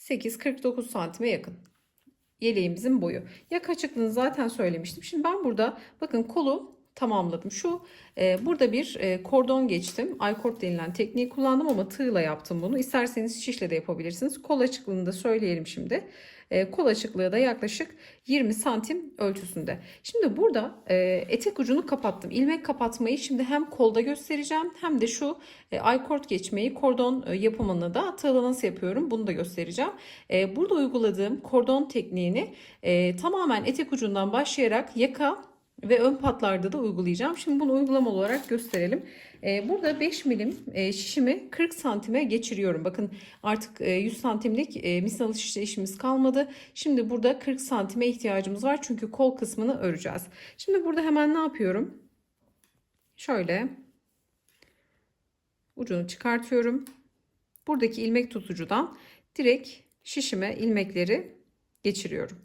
A: 48-49 santime yakın yeleğimizin boyu. Yaka açıklığını zaten söylemiştim. Şimdi ben burada bakın kolu tamamladım. Burada bir kordon geçtim. Ay-cord denilen tekniği kullandım ama tığla yaptım bunu. İsterseniz şişle de yapabilirsiniz. Kol açıklığını da söyleyelim şimdi. Kol açıklığı da yaklaşık 20 santim ölçüsünde. Şimdi burada etek ucunu kapattım. İlmek kapatmayı şimdi hem kolda göstereceğim hem de şu ay-cord geçmeyi, kordon yapımını da tığla nasıl yapıyorum bunu da göstereceğim. Burada uyguladığım kordon tekniğini tamamen etek ucundan başlayarak yaka ve ön patlarda da uygulayacağım. Şimdi bunu uygulama olarak gösterelim. Burada 5 milim şişimi 40 santime geçiriyorum. Bakın artık 100 santimlik misinalı şişe işimiz kalmadı. Şimdi burada 40 santime ihtiyacımız var. Çünkü kol kısmını öreceğiz. Şimdi burada hemen ne yapıyorum? Şöyle ucunu çıkartıyorum. Buradaki ilmek tutucudan direkt şişime ilmekleri geçiriyorum.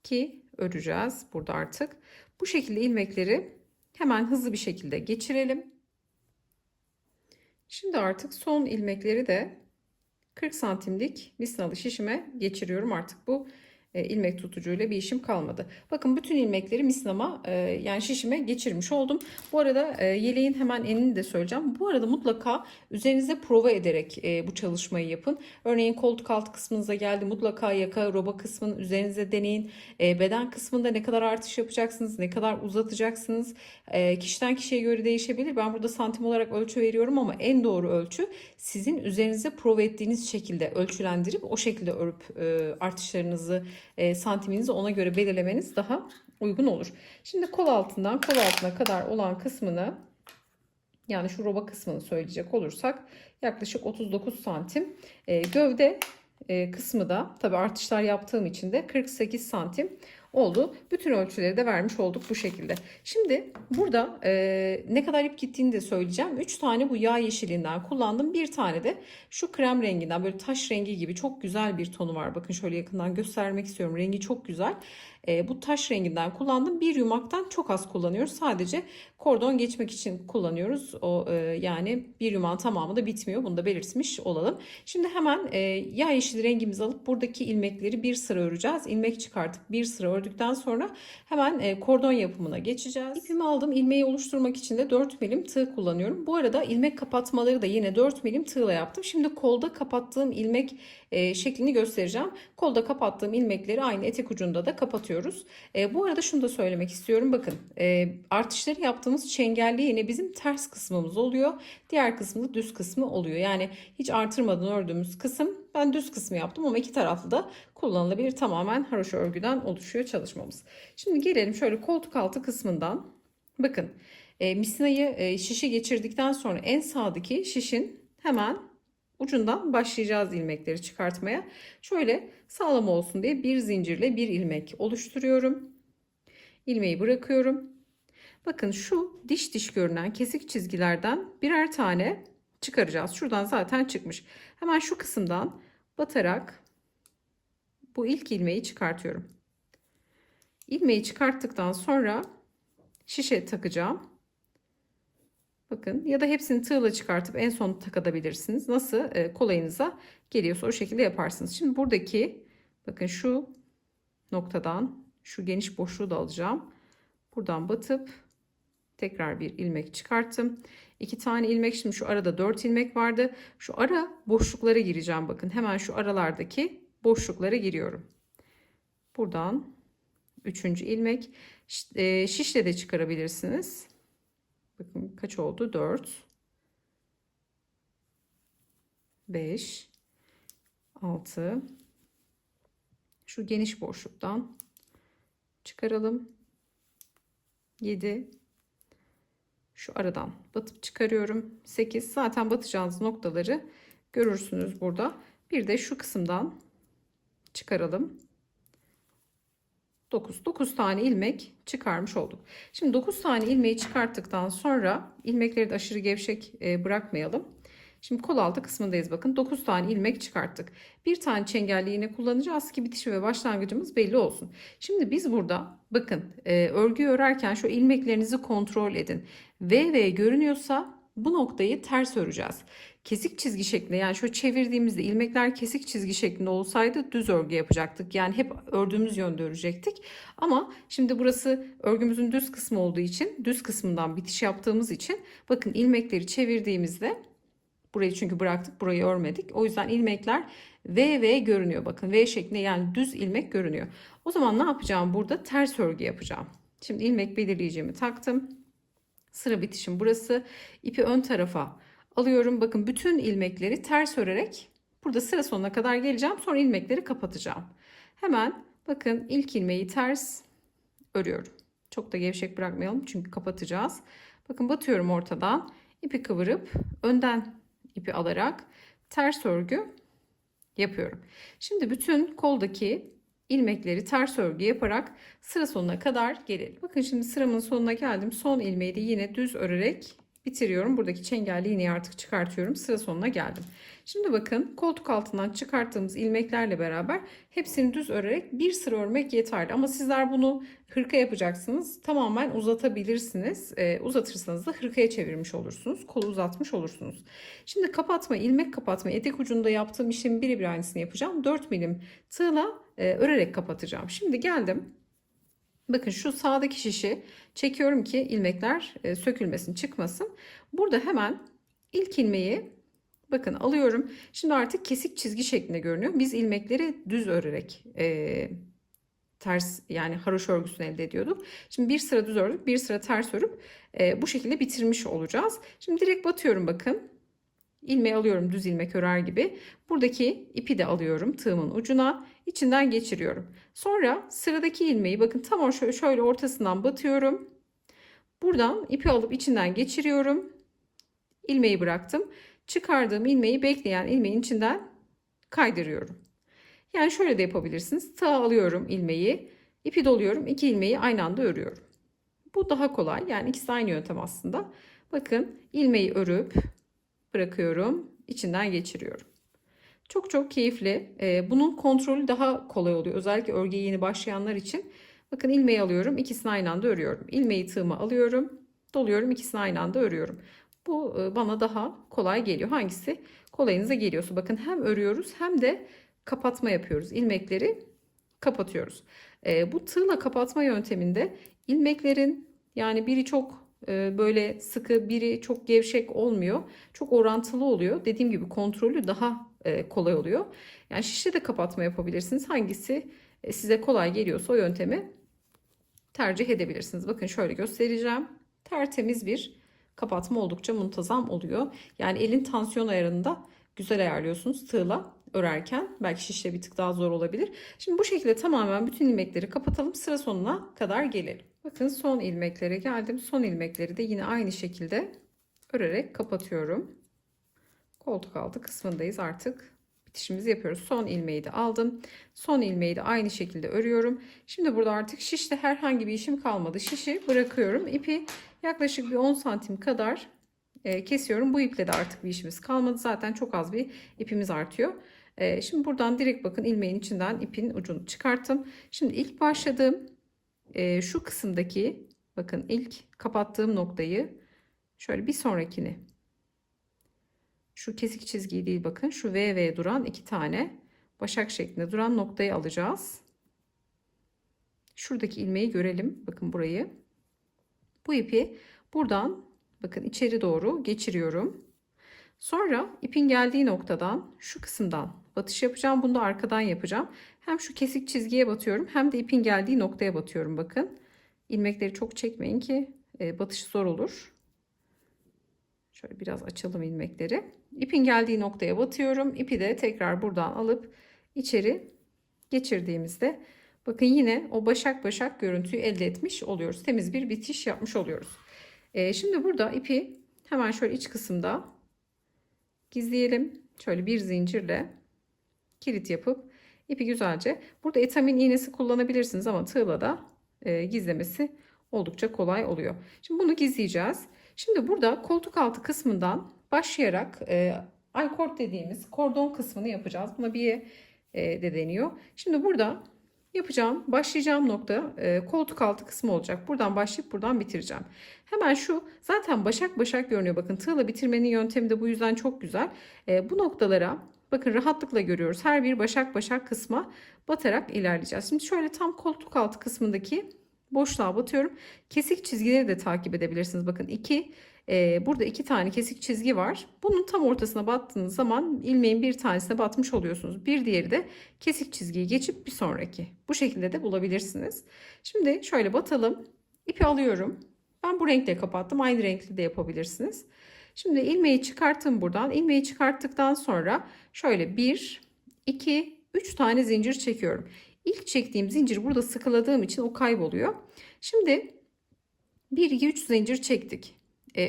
A: Ki öreceğiz burada artık. Bu şekilde ilmekleri hemen hızlı bir şekilde geçirelim. Şimdi artık son ilmekleri de 40 santimlik misinalı şişime geçiriyorum. Artık bu ilmek tutucuyla bir işim kalmadı. Bakın bütün ilmekleri misinama yani şişime geçirmiş oldum. Bu arada yeleğin hemen enini de söyleyeceğim. Bu arada mutlaka üzerinize prova ederek bu çalışmayı yapın. Örneğin koltuk altı kısmınıza geldi. Mutlaka yaka roba kısmını üzerinize deneyin. Beden kısmında ne kadar artış yapacaksınız, ne kadar uzatacaksınız. Kişiden kişiye göre değişebilir. Ben burada santim olarak ölçü veriyorum ama en doğru ölçü sizin üzerinize prova ettiğiniz şekilde ölçülendirip o şekilde örüp artışlarınızı santiminizi ona göre belirlemeniz daha uygun olur. Şimdi kol altından kol altına kadar olan kısmını yani şu roba kısmını söyleyecek olursak yaklaşık 39 santim. Gövde kısmı da tabi artışlar yaptığım için de 48 santim oldu. Bütün ölçüleri de vermiş olduk bu şekilde. Şimdi burada ne kadar ip gittiğini de söyleyeceğim. 3 tane bu yağ yeşilinden kullandım. Bir tane de şu krem renginden böyle taş rengi gibi çok güzel bir tonu var. Bakın şöyle yakından göstermek istiyorum. Rengi çok güzel. Bu taş renginden kullandım. Bir yumaktan çok az kullanıyoruz. Sadece kordon geçmek için kullanıyoruz. Yani bir yumağın tamamı da bitmiyor. Bunu da belirtmiş olalım. Şimdi hemen yağ yeşili rengimizi alıp buradaki ilmekleri bir sıra öreceğiz. İlmek çıkartıp bir sıra ördükten sonra hemen kordon yapımına geçeceğiz. İpimi aldım. İlmeği oluşturmak için de 4 milim tığ kullanıyorum. Bu arada ilmek kapatmaları da yine 4 milim tığla yaptım. Şimdi kolda kapattığım ilmek şeklini göstereceğim. Kolda kapattığım ilmekleri aynı etek ucunda da kapatıyoruz. Bu arada şunu da söylemek istiyorum. Bakın artışları yaptığımız çengelli yine bizim ters kısmımız oluyor. Diğer kısmı da düz kısmı oluyor. Yani hiç artırmadan ördüğümüz kısım ben düz kısmı yaptım ama iki taraflı da kullanılabilir. Tamamen haroşa örgüden oluşuyor çalışmamız. Şimdi gelelim şöyle koltuk altı kısmından. Bakın misinayı şişi geçirdikten sonra en sağdaki şişin hemen ucundan başlayacağız ilmekleri çıkartmaya. Şöyle sağlam olsun diye bir zincirle bir ilmek oluşturuyorum. İlmeği bırakıyorum. Bakın şu diş diş görünen kesik çizgilerden birer tane çıkaracağız. Şuradan zaten çıkmış. Hemen şu kısımdan batarak bu ilk ilmeği çıkartıyorum. İlmeği çıkarttıktan sonra şişe takacağım. Bakın, ya da hepsini tığla çıkartıp en son takabilirsiniz. Nasıl kolayınıza geliyorsa o şekilde yaparsınız. Şimdi buradaki, bakın şu noktadan şu geniş boşluğu da alacağım. Buradan batıp tekrar bir ilmek çıkarttım. 2 tane ilmek, şimdi şu arada 4 ilmek vardı. Şu ara boşluklara gireceğim. Bakın hemen şu aralardaki boşluklara giriyorum. Buradan 3. ilmek, şişle de çıkarabilirsiniz. Bakın kaç oldu? 4, 5, 6. Şu geniş boşluktan çıkaralım. 7. Şu aradan batıp çıkarıyorum. 8. Zaten batacağınız noktaları görürsünüz burada. Bir de şu kısımdan çıkaralım. 9 tane ilmek çıkarmış olduk. Şimdi 9 tane ilmeği çıkarttıktan sonra ilmekleri de aşırı gevşek bırakmayalım. Şimdi kol altı kısmındayız. Bakın 9 tane ilmek çıkarttık. Bir tane çengelli iğne kullanacağız ki bitişi ve başlangıcımız belli olsun. Şimdi biz burada bakın örgüyü örerken şu ilmeklerinizi kontrol edin. V görünüyorsa bu noktayı ters öreceğiz. Kesik çizgi şeklinde, yani şöyle çevirdiğimizde ilmekler kesik çizgi şeklinde olsaydı düz örgü yapacaktık. Yani hep ördüğümüz yönde örecektik. Ama şimdi burası örgümüzün düz kısmı olduğu için, düz kısmından bitiş yaptığımız için bakın ilmekleri çevirdiğimizde, burayı çünkü bıraktık, burayı örmedik. O yüzden ilmekler V görünüyor. Bakın V şeklinde, yani düz ilmek görünüyor. O zaman ne yapacağım? Burada ters örgü yapacağım. Şimdi ilmek belirleyicimi taktım. Sıra bitişim burası. İpi ön tarafa alıyorum. Bakın bütün ilmekleri ters örerek burada sıra sonuna kadar geleceğim. Sonra ilmekleri kapatacağım. Hemen bakın ilk ilmeği ters örüyorum. Çok da gevşek bırakmayalım çünkü kapatacağız. Bakın batıyorum ortadan. İpi kıvırıp önden ipi alarak ters örgü yapıyorum. Şimdi bütün koldaki ilmekleri ters örgü yaparak sıra sonuna kadar gelelim. Bakın şimdi sıramın sonuna geldim. Son ilmeği de yine düz örerek bitiriyorum. Buradaki çengelli iğneyi artık çıkartıyorum. Sıra sonuna geldim. Şimdi bakın koltuk altından çıkarttığımız ilmeklerle beraber hepsini düz örerek bir sıra örmek yeterli. Ama sizler bunu hırka yapacaksınız. Tamamen uzatabilirsiniz. Uzatırsanız da hırkaya çevirmiş olursunuz. Kolu uzatmış olursunuz. Şimdi kapatma, ilmek kapatma, etek ucunda yaptığım işlemin birebir aynısını yapacağım. 4 milim tığla örerek kapatacağım. Şimdi geldim. Bakın şu sağdaki şişi çekiyorum ki ilmekler sökülmesin, çıkmasın. Burada hemen ilk ilmeği bakın alıyorum. Şimdi artık kesik çizgi şeklinde görünüyor. Biz ilmekleri düz örerek ters, yani haroşa örgüsünü elde ediyorduk. Şimdi bir sıra düz ördük, bir sıra ters örüp bu şekilde bitirmiş olacağız. Şimdi direkt batıyorum bakın. İlmeği alıyorum düz ilmek örer gibi. Buradaki ipi de alıyorum tığımın ucuna. İçinden geçiriyorum. Sonra sıradaki ilmeği bakın tam şöyle ortasından batıyorum. Buradan ipi alıp içinden geçiriyorum. İlmeği bıraktım. Çıkardığım ilmeği bekleyen ilmeğin içinden kaydırıyorum. Yani şöyle de yapabilirsiniz. Tığ alıyorum ilmeği, ipi doluyorum, 2 ilmeği aynı anda örüyorum. Bu daha kolay. Yani ikisi aynı yöntem aslında. Bakın ilmeği örüp bırakıyorum, içinden geçiriyorum. Çok çok keyifli. Bunun kontrolü daha kolay oluyor. Özellikle örgüye yeni başlayanlar için. Bakın ilmeği alıyorum, ikisini aynı anda örüyorum. İlmeği tığıma alıyorum, doluyorum, ikisini aynı anda örüyorum. Bu bana daha kolay geliyor. Hangisi kolayınıza geliyorsa. Bakın hem örüyoruz hem de kapatma yapıyoruz. İlmekleri kapatıyoruz. Bu tığla kapatma yönteminde ilmeklerin, yani biri çok böyle sıkı, biri çok gevşek olmuyor. Çok orantılı oluyor. Dediğim gibi kontrolü daha kolay oluyor. Yani şişe de kapatma yapabilirsiniz. Hangisi size kolay geliyorsa o yöntemi tercih edebilirsiniz. Bakın şöyle göstereceğim. Tertemiz bir kapatma, oldukça muntazam oluyor. Yani elin tansiyon ayarını da güzel ayarlıyorsunuz tığla örerken. Belki şişle bir tık daha zor olabilir. Şimdi bu şekilde tamamen bütün ilmekleri kapatalım. Sıra sonuna kadar gelelim. Bakın son ilmeklere geldim. Son ilmekleri de yine aynı şekilde örerek kapatıyorum. Koltuk altı kısmındayız artık. Bitişimizi yapıyoruz. Son ilmeği de aldım. Son ilmeği de aynı şekilde örüyorum. Şimdi burada artık şişte herhangi bir işim kalmadı. Şişi bırakıyorum. İpi yaklaşık bir 10 santim kadar kesiyorum. Bu iple de artık bir işimiz kalmadı. Zaten çok az bir ipimiz artıyor. Şimdi buradan direkt bakın ilmeğin içinden ipin ucunu çıkarttım. Şimdi ilk başladığım şu kısımdaki bakın ilk kapattığım noktayı şöyle bir sonrakini, şu kesik çizgiyi değil, bakın şu V duran iki tane başak şeklinde duran noktayı alacağız. Şuradaki ilmeği görelim. Bakın burayı. Bu ipi buradan bakın içeri doğru geçiriyorum. Sonra ipin geldiği noktadan şu kısımdan batış yapacağım. Bunu da arkadan yapacağım. Hem şu kesik çizgiye batıyorum hem de ipin geldiği noktaya batıyorum. Bakın ilmekleri çok çekmeyin ki batışı zor olur. Şöyle biraz açalım ilmekleri. İpin geldiği noktaya batıyorum. İpi de tekrar buradan alıp içeri geçirdiğimizde bakın yine o başak başak görüntüyü elde etmiş oluyoruz. Temiz bir bitiş yapmış oluyoruz. Şimdi burada ipi hemen şöyle iç kısımda gizleyelim. Şöyle bir zincirle kilit yapıp ipi güzelce, burada etamin iğnesi kullanabilirsiniz ama tığla da gizlemesi oldukça kolay oluyor. Şimdi bunu gizleyeceğiz. Şimdi burada koltuk altı kısmından başlayarak aykord dediğimiz kordon kısmını yapacağız. Buna bir de deniyor. Şimdi burada başlayacağım nokta koltuk altı kısmı olacak. Buradan başlayıp buradan bitireceğim. Hemen şu zaten başak başak görünüyor. Bakın tığla bitirmenin yöntemi de bu yüzden çok güzel. Bu noktalara bakın rahatlıkla görüyoruz. Her bir başak başak kısma batarak ilerleyeceğiz. Şimdi şöyle tam koltuk altı kısmındaki boşluğa batıyorum. Kesik çizgileri de takip edebilirsiniz. Bakın burada iki tane kesik çizgi var. Bunun tam ortasına battığınız zaman ilmeğin bir tanesine batmış oluyorsunuz. Bir diğeri de kesik çizgiyi geçip bir sonraki. Bu şekilde de bulabilirsiniz. Şimdi şöyle batalım. İpi alıyorum. Ben bu renkle kapattım. Aynı renkli de yapabilirsiniz. Şimdi ilmeği çıkarttım buradan. İlmeği çıkarttıktan sonra şöyle 1, 2, 3 tane zincir çekiyorum. İlk çektiğim zincir burada sıkıladığım için o kayboluyor. Şimdi 1, 2, 3 zincir çektik.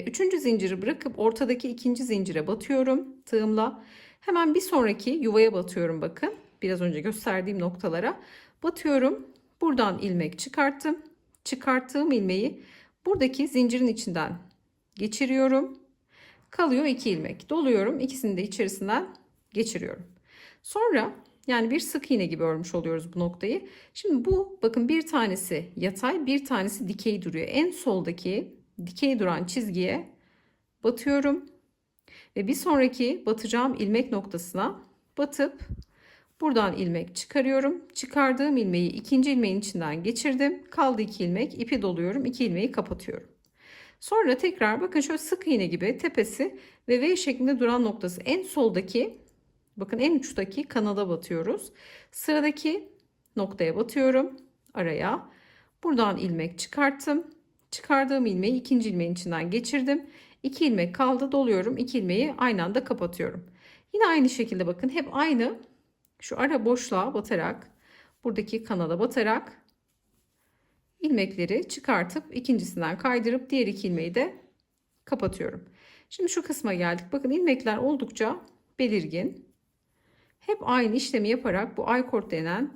A: Üçüncü zinciri bırakıp ortadaki ikinci zincire batıyorum tığımla. Hemen bir sonraki yuvaya batıyorum bakın. Biraz önce gösterdiğim noktalara batıyorum. Buradan ilmek çıkarttım. Çıkarttığım ilmeği buradaki zincirin içinden geçiriyorum. Kalıyor 2 ilmek. Doluyorum. İkisini de içerisinden geçiriyorum. Sonra yani bir sık iğne gibi örmüş oluyoruz bu noktayı. Şimdi bu bakın bir tanesi yatay, bir tanesi dikey duruyor. En soldaki dikey duran çizgiye batıyorum ve bir sonraki batacağım ilmek noktasına batıp buradan ilmek çıkarıyorum. Çıkardığım ilmeği ikinci ilmeğin içinden geçirdim. Kaldı 2 ilmek. İpi doluyorum. 2 ilmeği kapatıyorum. Sonra tekrar bakın şöyle sık iğne gibi tepesi ve V şeklinde duran noktası en soldaki, bakın en uçtaki kanala batıyoruz. Sıradaki noktaya batıyorum araya. Buradan ilmek çıkarttım. Çıkardığım ilmeği ikinci ilmeğin içinden geçirdim. 2 ilmek kaldı, doluyorum. 2 ilmeği aynı anda kapatıyorum. Yine aynı şekilde bakın hep aynı şu ara boşluğa batarak, buradaki kanala batarak ilmekleri çıkartıp ikincisinden kaydırıp diğer 2 ilmeği de kapatıyorum. Şimdi şu kısma geldik. Bakın ilmekler oldukça belirgin. Hep aynı işlemi yaparak bu aykord denen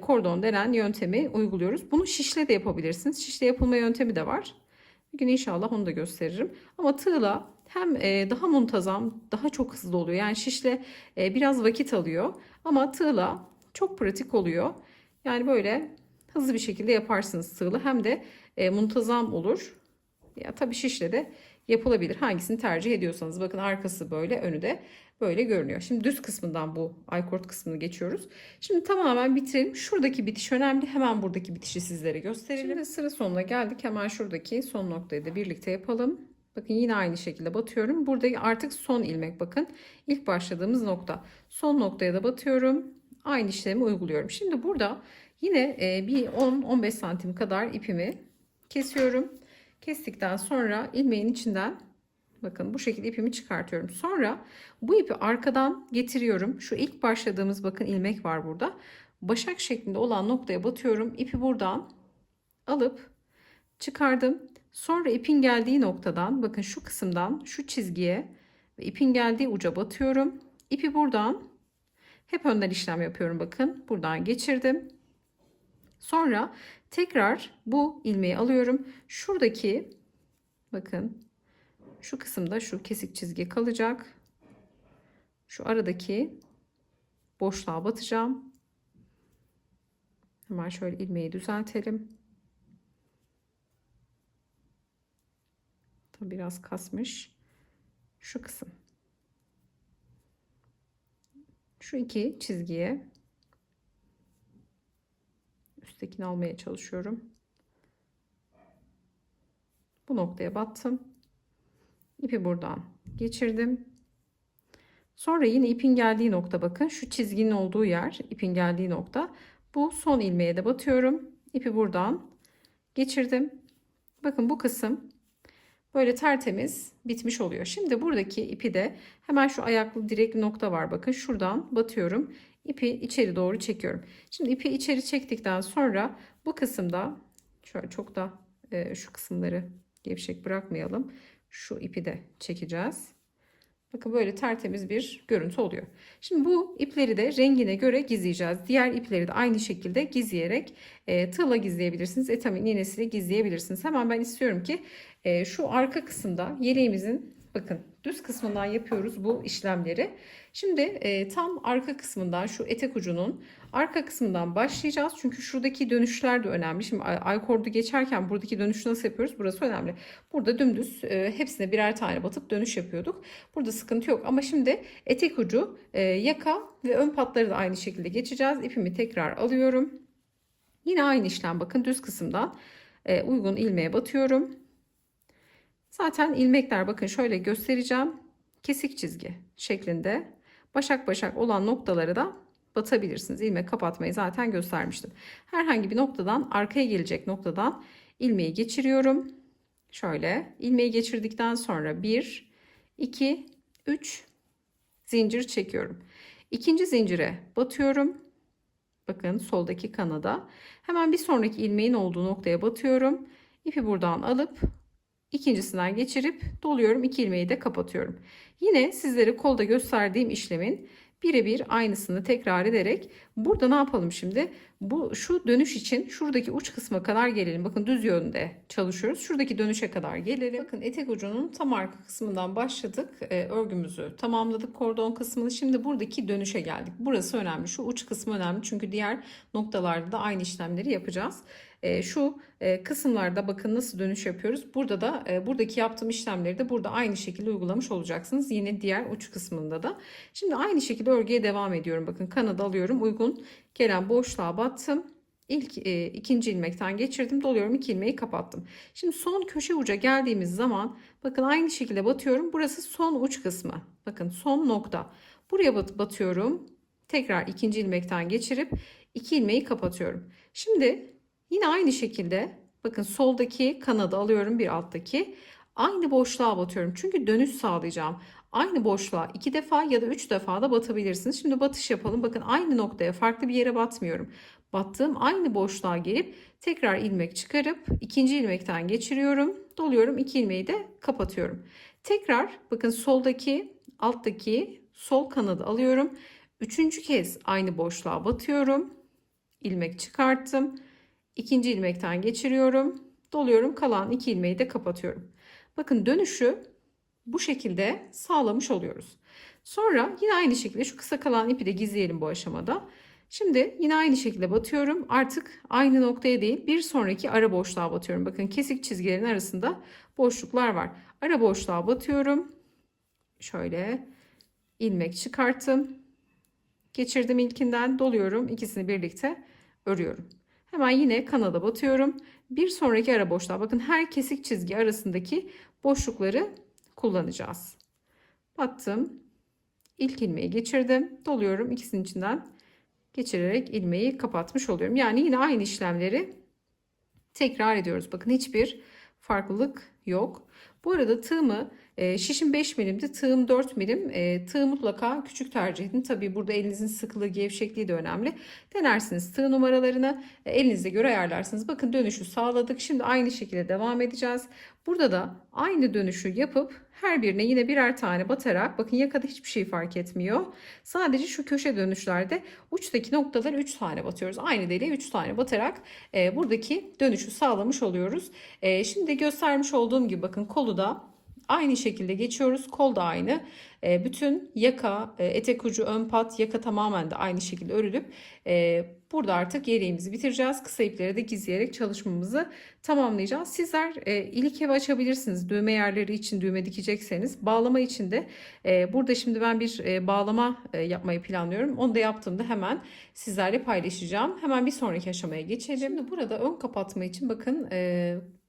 A: kordon denen yöntemi uyguluyoruz. Bunu şişle de yapabilirsiniz. Şişle yapılma yöntemi de var. Bir gün inşallah onu da gösteririm. Ama tığla hem daha muntazam, daha çok hızlı oluyor. Yani şişle biraz vakit alıyor. Ama tığla çok pratik oluyor. Yani böyle hızlı bir şekilde yaparsınız tığla. Hem de muntazam olur. Ya tabii şişle de yapılabilir. Hangisini tercih ediyorsanız. Bakın arkası böyle, önü de böyle görünüyor. Şimdi düz kısmından bu aykord kısmını geçiyoruz. Şimdi tamamen bitirelim. Şuradaki bitiş önemli. Hemen buradaki bitişi sizlere gösterelim. Şimdi sıra sonuna geldik. Hemen şuradaki son noktayı da birlikte yapalım. Bakın yine aynı şekilde batıyorum. Burada artık son ilmek, bakın. İlk başladığımız nokta. Son noktaya da batıyorum. Aynı işlemi uyguluyorum. Şimdi burada yine bir 10-15 santim kadar ipimi kesiyorum. Kestikten sonra ilmeğin içinden bakın bu şekilde ipimi çıkartıyorum. Sonra bu ipi arkadan getiriyorum. Şu ilk başladığımız bakın ilmek var burada. Başak şeklinde olan noktaya batıyorum. İpi buradan alıp çıkardım. Sonra ipin geldiği noktadan bakın şu kısımdan şu çizgiye ve ipin geldiği uca batıyorum. İpi buradan hep önden işlem yapıyorum bakın. Buradan geçirdim. Sonra tekrar bu ilmeği alıyorum. Şuradaki bakın şu kısımda şu kesik çizgi kalacak. Şu aradaki boşluğa batacağım. Hemen şöyle ilmeği düzeltelim. Tabii biraz kasmış. Şu kısım. Şu iki çizgiye üsttekini almaya çalışıyorum. Bu noktaya battım. İpi buradan geçirdim. Sonra yine ipin geldiği nokta, bakın şu çizginin olduğu yer, ipin geldiği nokta. Bu son ilmeğe de batıyorum. İpi buradan geçirdim. Bakın bu kısım böyle tertemiz bitmiş oluyor. Şimdi buradaki ipi de hemen şu ayaklı direkli nokta var. Bakın şuradan batıyorum. İpi içeri doğru çekiyorum. Şimdi ipi içeri çektikten sonra bu kısımda şöyle çok da şu kısımları gevşek bırakmayalım. Şu ipi de çekeceğiz. Bakın böyle tertemiz bir görüntü oluyor. Şimdi bu ipleri de rengine göre gizleyeceğiz. Diğer ipleri de aynı şekilde gizleyerek tığla gizleyebilirsiniz. Etamin iğnesiyle gizleyebilirsiniz. Hemen ben istiyorum ki şu arka kısımda yeleğimizin, bakın düz kısmından yapıyoruz bu işlemleri. Şimdi tam arka kısmından, şu etek ucunun arka kısmından başlayacağız. Çünkü şuradaki dönüşler de önemli. Şimdi aykordu geçerken buradaki dönüşü nasıl yapıyoruz? Burası önemli. Burada dümdüz hepsine birer tane batıp dönüş yapıyorduk. Burada sıkıntı yok. Ama şimdi etek ucu, yaka ve ön patları da aynı şekilde geçeceğiz. İpimi tekrar alıyorum. Yine aynı işlem, bakın düz kısımdan uygun ilmeğe batıyorum. Zaten ilmekler, bakın şöyle göstereceğim. Kesik çizgi şeklinde başak başak olan noktaları da batabilirsiniz. İlmek kapatmayı zaten göstermiştim. Herhangi bir noktadan, arkaya gelecek noktadan ilmeği geçiriyorum. Şöyle ilmeği geçirdikten sonra 1, 2, 3 zincir çekiyorum. İkinci zincire batıyorum. Bakın soldaki kanada. Hemen bir sonraki ilmeğin olduğu noktaya batıyorum. İpi buradan alıp İkincisinden geçirip doluyorum. 2 ilmeği de kapatıyorum. Yine sizlere kolda gösterdiğim işlemin birebir aynısını tekrar ederek burada ne yapalım şimdi? Şu dönüş için şuradaki uç kısma kadar gelelim. Bakın düz yönde çalışıyoruz. Şuradaki dönüşe kadar gelelim. Bakın etek ucunun tam arka kısmından başladık. Örgümüzü tamamladık, kordon kısmını. Şimdi buradaki dönüşe geldik. Burası önemli. Şu uç kısmı önemli. Çünkü diğer noktalarda da aynı işlemleri yapacağız. Şu kısımlarda bakın nasıl dönüş yapıyoruz. Burada da buradaki yaptığım işlemleri de burada aynı şekilde uygulamış olacaksınız. Yine diğer uç kısmında da. Şimdi aynı şekilde örgüye devam ediyorum. Bakın kanadı alıyorum. Uygun gelen boşluğa battım. İkinci ilmekten geçirdim. Doluyorum. 2 ilmeği kapattım. Şimdi son köşe uca geldiğimiz zaman bakın aynı şekilde batıyorum. Burası son uç kısmı. Bakın son nokta. Buraya batıyorum. Tekrar ikinci ilmekten geçirip 2 ilmeği kapatıyorum. Şimdi yine aynı şekilde bakın soldaki kanadı alıyorum, bir alttaki. Aynı boşluğa batıyorum. Çünkü dönüş sağlayacağım. Aynı boşluğa 2 defa ya da 3 defa da batabilirsiniz. Şimdi batış yapalım. Bakın aynı noktaya, farklı bir yere batmıyorum. Battığım aynı boşluğa gelip tekrar ilmek çıkarıp ikinci ilmekten geçiriyorum. Doluyorum. 2 ilmeği de kapatıyorum. Tekrar bakın soldaki, alttaki sol kanadı alıyorum. Üçüncü kez aynı boşluğa batıyorum. İlmek çıkarttım. İkinci ilmekten geçiriyorum. Doluyorum. Kalan 2 ilmeği de kapatıyorum. Bakın dönüşü bu şekilde sağlamış oluyoruz. Sonra yine aynı şekilde şu kısa kalan ipi de gizleyelim bu aşamada. Şimdi yine aynı şekilde batıyorum. Artık aynı noktaya değil, bir sonraki ara boşluğa batıyorum. Bakın kesik çizgilerin arasında boşluklar var. Ara boşluğa batıyorum. Şöyle ilmek çıkarttım. Geçirdim ilkinden, doluyorum. İkisini birlikte örüyorum. Hemen yine kanada batıyorum. Bir sonraki ara boşluğa, bakın her kesik çizgi arasındaki boşlukları kullanacağız. Battım. İlk ilmeği geçirdim. Doluyorum. İkisinin içinden geçirerek ilmeği kapatmış oluyorum. Yani yine aynı işlemleri tekrar ediyoruz. Bakın hiçbir farklılık yok. Bu arada tığımı şişim 5 milimdi, tığım 4 milim. Tığ mutlaka küçük tercih edin. Tabii burada elinizin sıklığı, gevşekliği de önemli. Denersiniz tığ numaralarını, elinize göre ayarlarsınız. Bakın dönüşü sağladık. Şimdi aynı şekilde devam edeceğiz. Burada da aynı dönüşü yapıp her birine yine birer tane batarak, bakın yakada hiçbir şey fark etmiyor. Sadece şu köşe dönüşlerde uçtaki noktaları 3 tane batıyoruz. Aynı deliğe 3 tane batarak buradaki dönüşü sağlamış oluyoruz. Şimdi göstermiş olduğum gibi bakın kolu da aynı şekilde geçiyoruz. Kol da aynı. Bütün yaka, etek ucu, ön pat, yaka tamamen de aynı şekilde örülüp Burada artık yeleğimizi bitireceğiz. Kısa ipleri de gizleyerek çalışmamızı tamamlayacağız. Sizler ilik evi açabilirsiniz. Düğme yerleri için düğme dikecekseniz. Bağlama için de burada şimdi ben bir bağlama yapmayı planlıyorum. Onu da yaptığımda hemen sizlerle paylaşacağım. Hemen bir sonraki aşamaya geçelim. Şimdi burada ön kapatma için bakın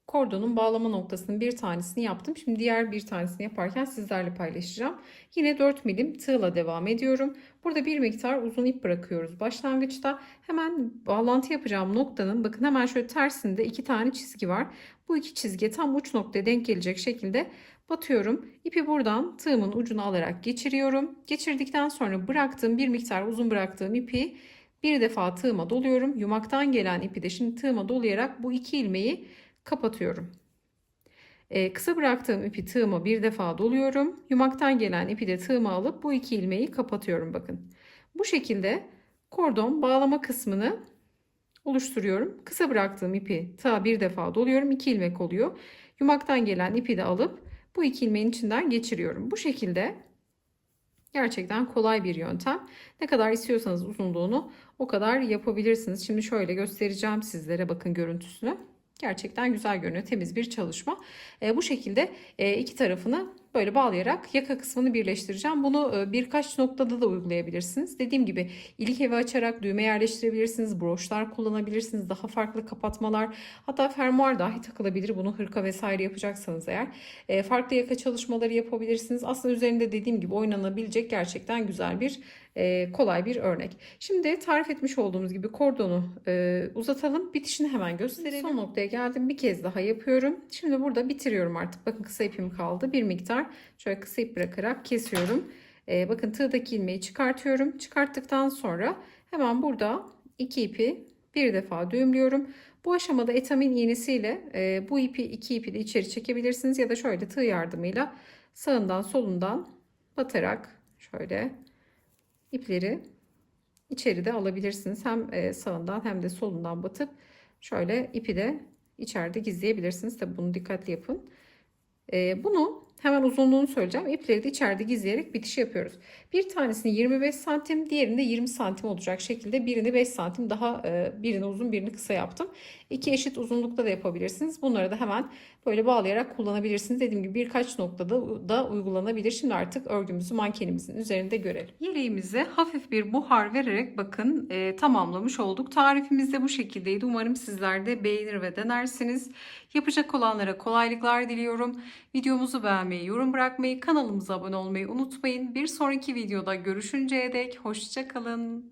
A: kordonun bağlama noktasının bir tanesini yaptım. Şimdi diğer bir tanesini yaparken sizlerle paylaşacağım. Yine 4 milim tığla devam ediyorum. Burada bir miktar uzun ip bırakıyoruz başlangıçta. Hemen bağlantı yapacağım noktanın bakın hemen şöyle tersinde 2 tane çizgi var. Bu iki çizgiye tam uç noktaya denk gelecek şekilde batıyorum. İpi buradan tığımın ucuna alarak geçiriyorum. Geçirdikten sonra bıraktığım bir miktar uzun bıraktığım ipi bir defa tığıma doluyorum. Yumaktan gelen ipi de şimdi tığıma dolayarak bu iki ilmeği kapatıyorum. Kısa bıraktığım ipi tığıma bir defa doluyorum. Yumaktan gelen ipi de tığıma alıp bu iki ilmeği kapatıyorum bakın. Bu şekilde kordon bağlama kısmını oluşturuyorum. Kısa bıraktığım ipi tığa bir defa doluyorum. 2 ilmek oluyor. Yumaktan gelen ipi de alıp bu iki ilmeğin içinden geçiriyorum. Bu şekilde gerçekten kolay bir yöntem. Ne kadar istiyorsanız uzunluğunu o kadar yapabilirsiniz. Şimdi şöyle göstereceğim sizlere bakın görüntüsünü. Gerçekten güzel görünüyor. Temiz bir çalışma. Bu şekilde iki tarafını böyle bağlayarak yaka kısmını birleştireceğim. Bunu birkaç noktada da uygulayabilirsiniz. Dediğim gibi ilik evi açarak düğme yerleştirebilirsiniz. Broşlar kullanabilirsiniz. Daha farklı kapatmalar. Hatta fermuar dahi takılabilir. Bunu hırka vesaire yapacaksanız eğer. Farklı yaka çalışmaları yapabilirsiniz. Aslında üzerinde dediğim gibi oynanabilecek gerçekten güzel bir kolay bir örnek. Şimdi tarif etmiş olduğumuz gibi kordonu uzatalım. Bitişini hemen gösterelim. Son noktaya geldim. Bir kez daha yapıyorum. Şimdi burada bitiriyorum artık. Bakın kısa ipim kaldı. Bir miktar şöyle kısa ip bırakarak kesiyorum. Bakın tığdaki ilmeği çıkartıyorum. Çıkarttıktan sonra hemen burada iki ipi bir defa düğümlüyorum. Bu aşamada etamin iğnesiyle bu iki ipi de içeri çekebilirsiniz ya da şöyle tığ yardımıyla sağından solundan batarak şöyle ipleri içeride alabilirsiniz. Hem sağından hem de solundan batıp şöyle ipi de içeride gizleyebilirsiniz. Tabi bunu dikkatli yapın. Bunu hemen uzunluğunu söyleyeceğim. İpleri de içeride gizleyerek bitiş yapıyoruz. Bir tanesini 25 santim, diğerini de 20 santim olacak şekilde birini 5 santim daha birini uzun birini kısa yaptım. İki eşit uzunlukta da yapabilirsiniz. Bunları da hemen böyle bağlayarak kullanabilirsiniz. Dediğim gibi birkaç noktada da uygulanabilir. Şimdi artık örgümüzü mankenimizin üzerinde görelim. Yeleğimize hafif bir buhar vererek bakın tamamlamış olduk. Tarifimiz de bu şekildeydi. Umarım sizler de beğenir ve denersiniz. Yapacak olanlara kolaylıklar diliyorum. Videomuzu beğenmeyi, yorum bırakmayı, kanalımıza abone olmayı unutmayın. Bir sonraki videoda görüşünceye dek hoşça kalın.